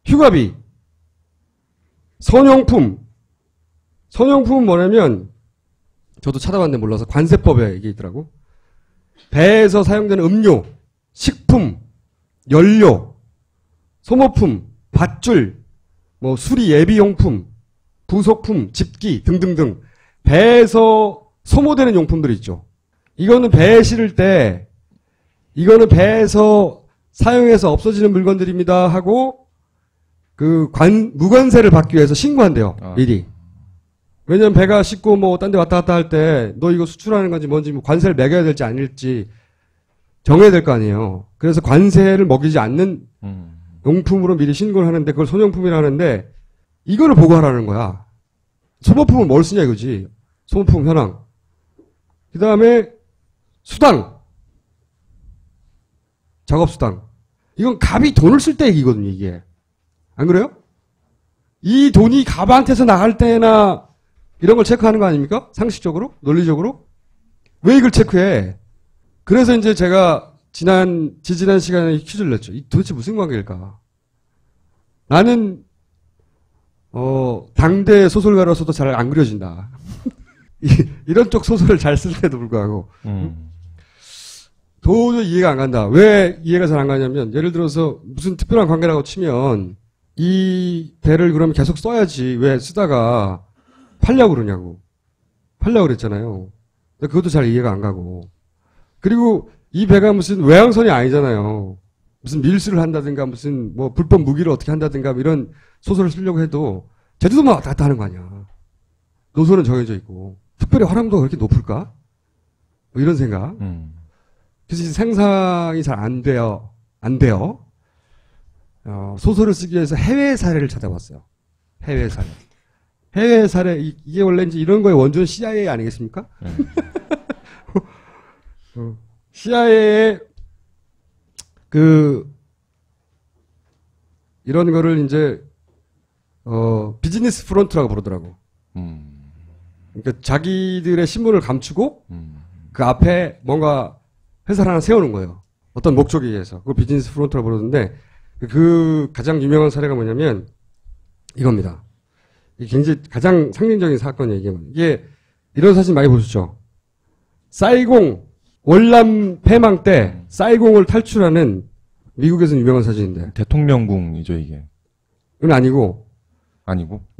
휴가비, 선용품은 뭐냐면 저도 찾아봤는데 몰라서 관세법에 이게 있더라고. 배에서 사용되는 음료, 식품, 연료, 소모품, 밧줄, 뭐 수리 예비용품, 부속품, 집기 등등등 배에서 소모되는 용품들이 있죠. 이거는 배에 실을 때 이거는 배에서 사용해서 없어지는 물건들입니다 하고 그 무관세를 받기 위해서 신고한대요. 미리. 왜냐면 배가 싣고 뭐 딴 데 왔다 갔다 할 때 너 이거 수출하는 건지 뭔지 뭐 관세를 매겨야 될지 아닐지 정해야 될 거 아니에요. 그래서 관세를 먹이지 않는 용품으로 미리 신고를 하는데 그걸 소용품이라 하는데 이거를 보고하라는 거야. 소모품은 뭘 쓰냐 이거지. 소모품 현황. 그 다음에 수당. 작업수당. 이건 갑이 돈을 쓸 때 얘기거든요, 이게. 안 그래요? 이 돈이 갑한테서 나갈 때나 이런 걸 체크하는 거 아닙니까? 상식적으로? 논리적으로? 왜 이걸 체크해? 그래서 이제 제가 지지난 시간에 퀴즈를 냈죠. 이 도대체 무슨 관계일까? 나는, 당대 소설가로서도 잘 안 그려진다. 이런 쪽 소설을 잘 쓸 때도 불구하고. 도저히 이해가 안 간다. 왜 이해가 잘 안 가냐면, 예를 들어서 무슨 특별한 관계라고 치면, 이 배를 그러면 계속 써야지. 왜 쓰다가 팔려고 그러냐고. 팔려고 그랬잖아요. 그것도 잘 이해가 안 가고. 그리고 이 배가 무슨 외항선이 아니잖아요. 무슨 밀수를 한다든가 무슨 뭐 불법 무기를 어떻게 한다든가 이런 소설을 쓰려고 해도 제주도만 왔다 갔다 하는 거 아니야. 노선은 정해져 있고. 특별히 화랑도가 그렇게 높을까? 뭐 이런 생각. 그래서 생상이 잘 안 돼요. 소설을 쓰기 위해서 해외 사례를 찾아봤어요. 해외 사례. 해외 사례, 이게 원래 이제 이런 거의 원조는 CIA 아니겠습니까? CIA의 이런 거를 이제, 비즈니스 프론트라고 부르더라고. 그러니까 자기들의 신분을 감추고 그 앞에 뭔가 회사를 하나 세우는 거예요. 어떤 목적에 의해서. 그걸 비즈니스 프론트라고 부르는데 그 가장 유명한 사례가 뭐냐면 이겁니다. 이게 굉장히 가장 상징적인 사건이에요. 이게 이런 사진 많이 보셨죠? 사이공 월남 패망 때 사이공을 탈출하는 미국에서는 유명한 사진인데 대통령궁이죠 이게. 이건 아니고.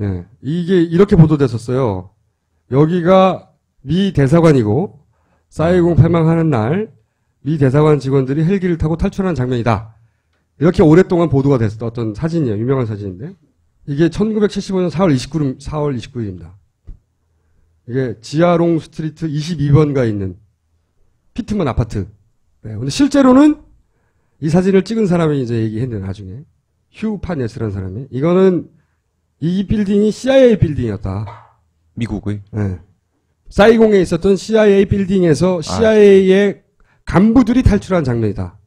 예, 이게 이렇게 보도됐었어요. 여기가 미 대사관이고 사이공 패망하는 날 미 대사관 직원들이 헬기를 타고 탈출하는 장면이다. 이렇게 오랫동안 보도가 됐었던 어떤 사진이에요. 유명한 사진인데 이게 1975년 4월 29일입니다. 이게 지하롱 스트리트 22번가에 있는 피트먼 아파트. 네, 근데 실제로는 이 사진을 찍은 사람이 이제 얘기했는데 나중에 휴 파네스라는 사람이 이거는 이 빌딩이 CIA 빌딩이었다. 미국의. 네. 사이공에 있었던 CIA 빌딩에서 CIA의 간부들이 탈출한 장면이다.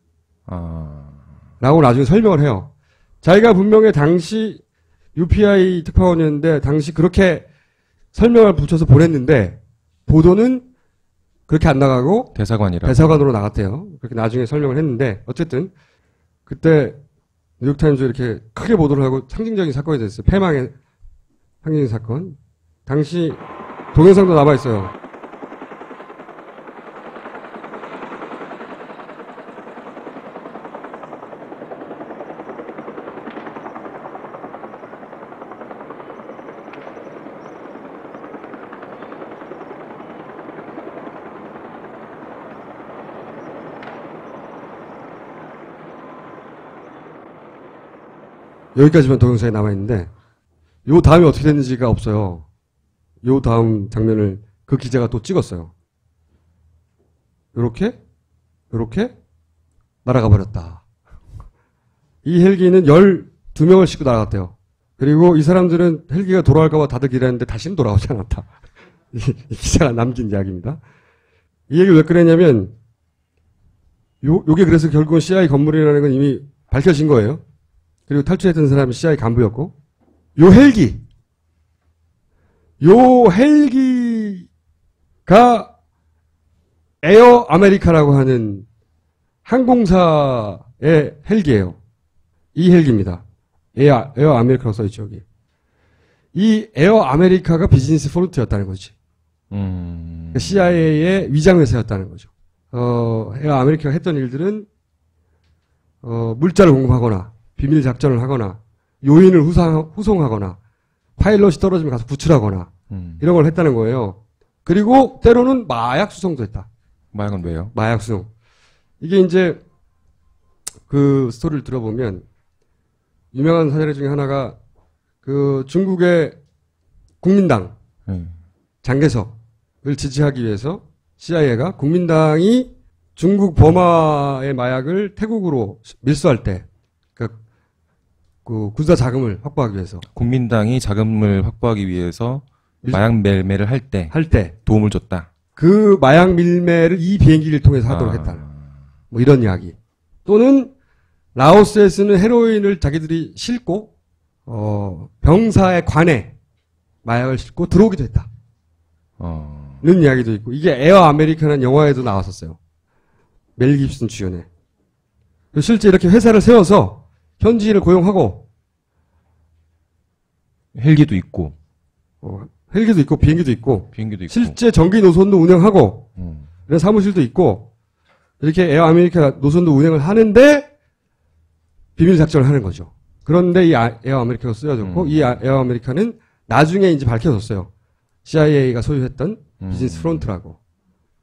라고 나중에 설명을 해요. 자기가 분명히 당시 UPI 특파원이었는데 당시 그렇게 설명을 붙여서 보냈는데 보도는 그렇게 안 나가고 대사관으로 나갔대요. 그렇게 나중에 설명을 했는데 어쨌든 그때 뉴욕타임즈 이렇게 크게 보도를 하고 상징적인 사건이 됐어요. 패망의 상징적인 사건. 당시 동영상도 남아있어요. 여기까지만 동영상에 남아있는데 요 다음에 어떻게 됐는지가 없어요. 요 다음 장면을 그 기자가 또 찍었어요. 요렇게 날아가 버렸다. 이 헬기는 12명을 싣고 날아갔대요. 그리고 이 사람들은 헬기가 돌아갈까봐 다들 기다렸는데 다시는 돌아오지 않았다. 이 기자가 남긴 이야기입니다. 이 얘기를 왜 꺼냈냐면 요게 그래서 결국은 CIA 건물이라는 건 이미 밝혀진 거예요. 그리고 탈출했던 사람이 CIA 간부였고 요 헬기가 에어 아메리카라고 하는 항공사의 헬기예요. 이 헬기입니다. 에어 아메리카라고 써있죠, 여기. 이 에어 아메리카가 비즈니스 프론트였다는 거지. CIA의 위장회사였다는 거죠. 에어 아메리카가 했던 일들은, 물자를 공급하거나, 비밀 작전을 하거나, 요인을 후송하거나, 파일럿이 떨어지면 가서 구출하거나, 이런 걸 했다는 거예요. 그리고 때로는 마약 수송도 했다. 마약은 왜요? 마약 수송. 이게 이제 그 스토리를 들어보면 유명한 사례 중에 하나가 그 중국의 국민당 장개석을 지지하기 위해서 CIA가 국민당이 중국 버마의 마약을 태국으로 밀수할 때 그 군사 자금을 확보하기 위해서 국민당이 자금을 확보하기 위해서 마약 밀매를 할 때 도움을 줬다. 그 마약 밀매를 이 비행기를 통해서 하도록 했다. 뭐 이런 이야기. 또는 라오스에서는 헤로인을 자기들이 싣고 병사의 관에 마약을 싣고 들어오기도 했다. 는 이야기도 있고 이게 에어 아메리카라는 영화에도 나왔었어요. 멜 깁슨 주연에. 실제 이렇게 회사를 세워서 현지인을 고용하고 헬기도 있고 헬기도 있고 비행기도 있고 비행기도 있고 실제 전기 노선도 운영하고 이런 사무실도 있고 이렇게 에어 아메리카 노선도 운영을 하는데 비밀 작전을 하는 거죠. 그런데 이 에어 아메리카가 쓰여졌고 이 에어 아메리카는 나중에 이제 밝혀졌어요. CIA가 소유했던 비즈니스 프론트라고.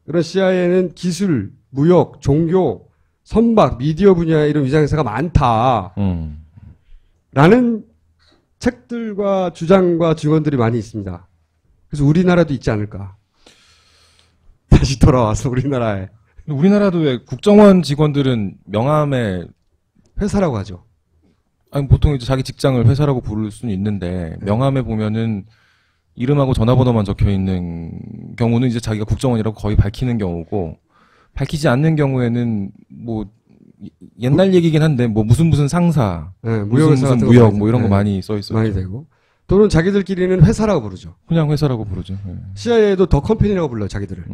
그런 CIA는 기술, 무역, 종교, 선박, 미디어 분야에 이런 위장회사가 많다. 라는 책들과 주장과 증언들이 많이 있습니다. 그래서 우리나라도 있지 않을까. 다시 돌아와서 우리나라에. 우리나라도 왜 국정원 직원들은 명함에 회사라고 하죠. 아니 보통 이제 자기 직장을 회사라고 부를 수는 있는데 명함에 보면은 이름하고 전화번호만 적혀 있는 경우는 이제 자기가 국정원이라고 거의 밝히는 경우고 밝히지 않는 경우에는 뭐 옛날 얘기긴 한데 뭐 무슨 상사, 무슨 무역 뭐 이런 거 많이 써 있어요. 많이 되고 또는 자기들끼리는 회사라고 부르죠. 그냥 회사라고 부르죠. CIA도 더 컴퍼니라고 불러요, 자기들을.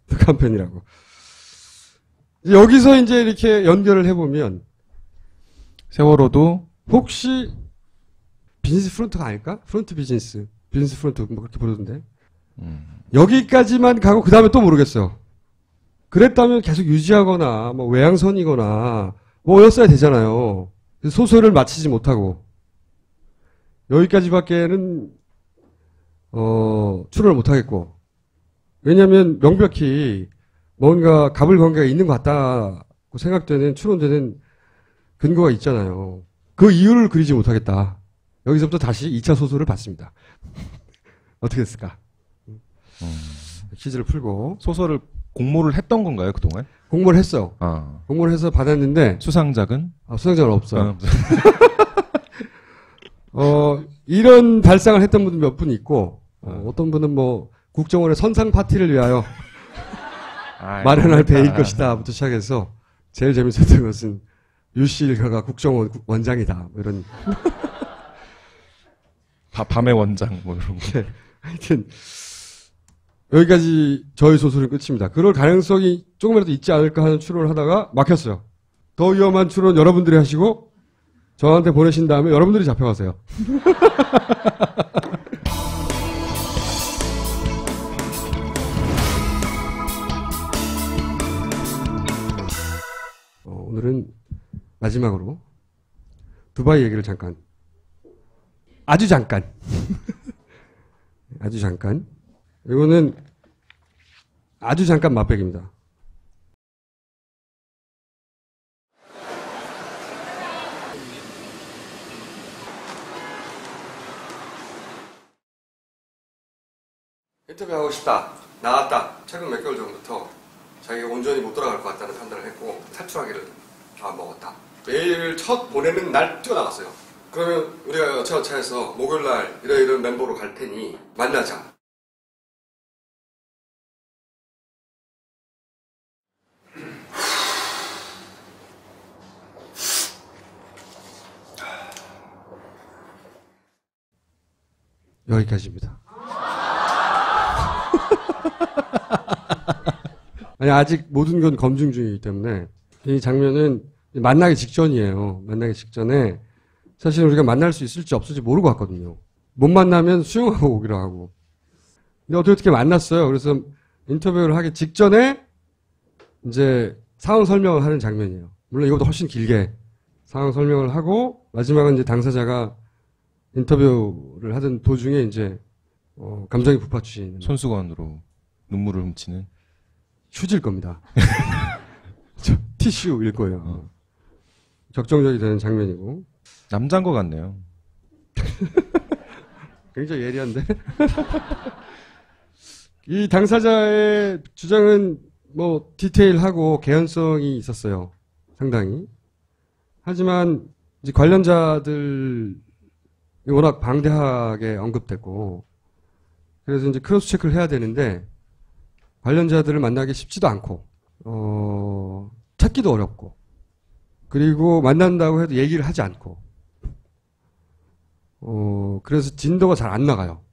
더 컴퍼니라고. 여기서 이제 이렇게 연결을 해보면 세월호도 혹시 비즈니스 프론트가 아닐까? 프론트 비즈니스 프론트 뭐 그렇게 부르던데. 여기까지만 가고 그 다음에 또 모르겠어요. 그랬다면 계속 유지하거나 뭐 외양선이거나 뭐였어야 되잖아요. 소설을 마치지 못하고 여기까지밖에는 출연을 못하겠고 왜냐하면 명백히 뭔가 가불관계가 있는 것 같다고 생각되는 추론되는 근거가 있잖아요. 그 이유를 그리지 못하겠다. 여기서부터 다시 2차 소설을 받습니다. 어떻게 됐을까? 퀴즈를 풀고 소설을 공모를 했던 건가요 그동안? 공모를 했어. 공모를 해서 받았는데 수상작은? 수상작은 없어요. 이런 발상을 했던 분들 몇 분 있고 어떤 분은 뭐 국정원의 선상 파티를 위하여 마련할 배일 것이다부터 시작해서 제일 재밌었던 것은 유씨 일가가 국정원 원장이다 뭐 이런 밤의 원장 뭐 이런 거. 네. 하여튼 여기까지 저희 소설은 끝입니다. 그럴 가능성이 조금이라도 있지 않을까 하는 추론을 하다가 막혔어요. 더 위험한 추론 여러분들이 하시고 저한테 보내신 다음에 여러분들이 잡혀가세요. 오늘은 마지막으로 두바이 얘기를 잠깐 아주 잠깐 이거는 아주 잠깐 맛백입니다. 인터뷰하고 싶다. 나왔다. 최근 몇 개월 전부터 자기가 온전히 못 돌아갈 것 같다는 판단을 했고 탈출하기를 먹었다. 메일을 첫 보내는 날 뛰어나갔어요. 그러면 우리가 차에서 목요일날 이런 멤버로 갈 테니 만나자. 여기까지입니다. 아니, 아직 모든 건 검증 중이기 때문에 이 장면은 만나기 직전이에요. 만나기 직전에 사실 우리가 만날 수 있을지 없을지 모르고 왔거든요. 못 만나면 수용하고 오기로 하고. 근데 어떻게 만났어요. 그래서 인터뷰를 하기 직전에 이제 상황 설명을 하는 장면이에요. 물론 이것보다 훨씬 길게 상황 설명을 하고 마지막은 이제 당사자가 인터뷰를 하던 도중에 이제 감정이 북받치는 손수건으로 눈물을 훔치는 휴지일 겁니다. 티슈일 거예요. 적정적이 되는 장면이고. 남자인 것 같네요. 굉장히 예리한데? 이 당사자의 주장은 뭐 디테일하고 개연성이 있었어요. 상당히. 하지만 이제 관련자들 워낙 방대하게 언급됐고 그래서 이제 크로스 체크를 해야 되는데 관련자들을 만나기 쉽지도 않고 찾기도 어렵고 그리고 만난다고 해도 얘기를 하지 않고 그래서 진도가 잘 안 나가요.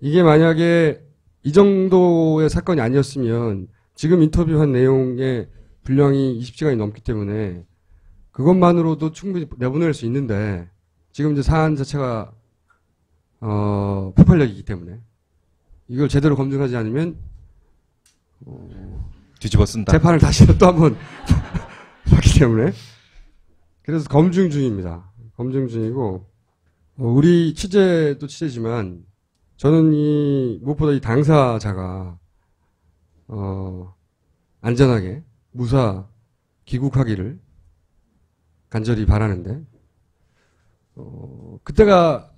이게 만약에 이 정도의 사건이 아니었으면 지금 인터뷰한 내용의 분량이 20시간이 넘기 때문에 그것만으로도 충분히 내보낼 수 있는데 지금 이제 사안 자체가 폭발력이기 때문에 이걸 제대로 검증하지 않으면 뒤집어 쓴다. 재판을 다시 또 한번 하기 때문에 그래서 검증 중입니다. 검증 중이고 우리 취재도 취재지만 저는 무엇보다 이 당사자가 안전하게 무사 귀국하기를 간절히 바라는데 그때가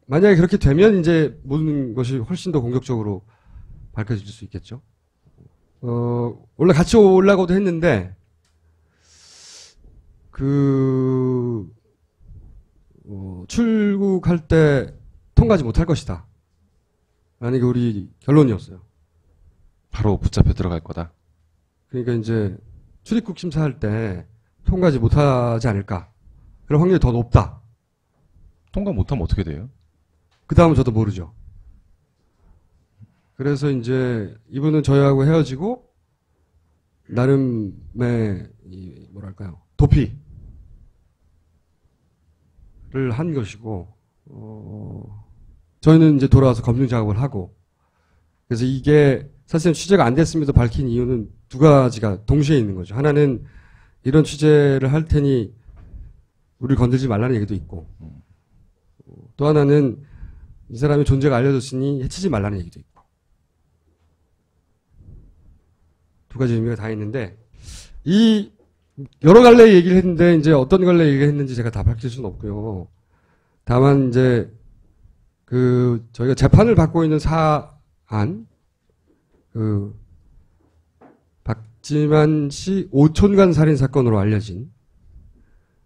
만약에 그렇게 되면 이제 모든 것이 훨씬 더 공격적으로 밝혀질 수 있겠죠. 원래 같이 오려고도 했는데 출국할 때 통과하지 못할 것이다. 라는 게 우리 결론이었어요. 바로 붙잡혀 들어갈 거다. 그러니까 이제 출입국 심사할 때 통과하지 못하지 않을까. 그런 확률이 더 높다. 통과 못하면 어떻게 돼요? 그 다음은 저도 모르죠. 그래서 이제 이분은 저희하고 헤어지고 나름의 뭐랄까요 도피를 한 것이고 저희는 이제 돌아와서 검증 작업을 하고 그래서 이게 사실은 취재가 안 됐음에도 밝힌 이유는 두 가지가 동시에 있는 거죠. 하나는 이런 취재를 할 테니 우리를 건들지 말라는 얘기도 있고 또 하나는 이 사람의 존재가 알려졌으니 해치지 말라는 얘기도 있고 두 가지 의미가 다 있는데 이 여러 갈래 얘기를 했는데 이제 어떤 갈래 얘기를 했는지 제가 다 밝힐 수는 없고요. 다만 이제 저희가 재판을 받고 있는 사안 박지만 씨 5촌간 살인 사건으로 알려진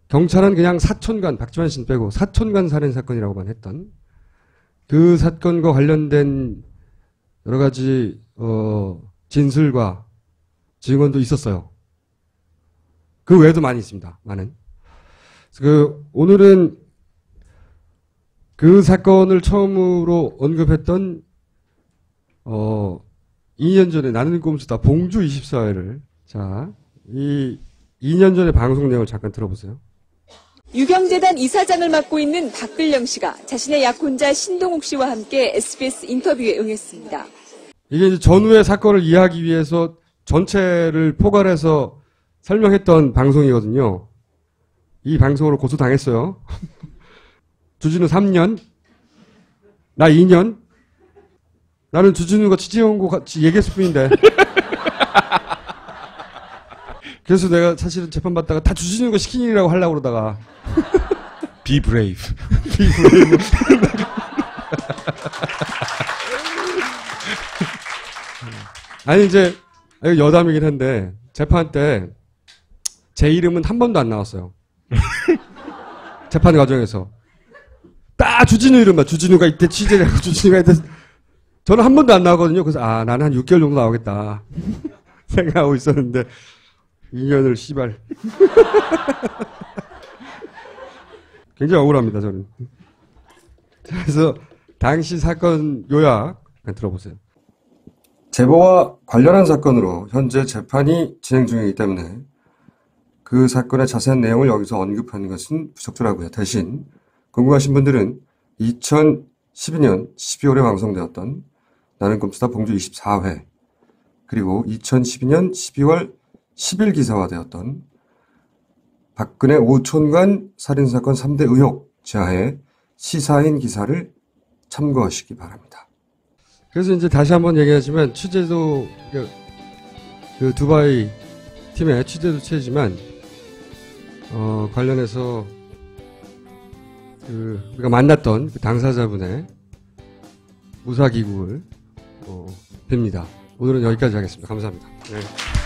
경찰은 그냥 사촌간 박지만 씨는 빼고 사촌간 살인 사건이라고만 했던 그 사건과 관련된 여러 가지 진술과 증언도 있었어요. 그 외에도 많이 있습니다. 많은. 오늘은 그 사건을 처음으로 언급했던 2년 전에 나는 꼼수다 봉주 24회를 자, 이 2년 전의 방송 내용을 잠깐 들어보세요. 유경재단 이사장을 맡고 있는 박bil령 씨가 자신의 약혼자 신동욱 씨와 함께 SBS 인터뷰에 응했습니다. 이게 이제 전후의 사건을 이해하기 위해서 전체를 포괄해서 설명했던 방송이거든요. 이 방송으로 고소당했어요. 주진우 3년, 나 2년. 나는 주진우가 취재원고 같이 얘기했을 뿐인데. 그래서 내가 사실은 재판받다가 다 주진우가 시킨 일이라고 하려고 그러다가. Be brave. Be brave. 아니, 이제, 여담이긴 한데, 재판 때, 제 이름은 한 번도 안 나왔어요. 재판 과정에서. 딱 주진우 이름만, 주진우가 이때 취재를 하고, 주진우가 이때, 저는 한 번도 안 나오거든요. 그래서, 나는 한 6개월 정도 나오겠다. 생각하고 있었는데, 2년을 씨발. 굉장히 억울합니다, 저는. 그래서, 당시 사건 요약, 들어보세요. 제보와 관련한 사건으로 현재 재판이 진행 중이기 때문에 그 사건의 자세한 내용을 여기서 언급하는 것은 부적절하고요. 대신 궁금하신 분들은 2012년 12월에 방송되었던 나는 꼼수다 봉주 24회 그리고 2012년 12월 10일 기사화되었던 박근혜 오촌간 살인사건 3대 의혹 지하의 시사인 기사를 참고하시기 바랍니다. 그래서 이제 다시 한번 얘기하지만 취재도 그 두바이 팀의 취재도 취재지만 관련해서 우리가 만났던 그 당사자분의 무사 귀국을 빕니다. 오늘은 여기까지 하겠습니다. 감사합니다. 네.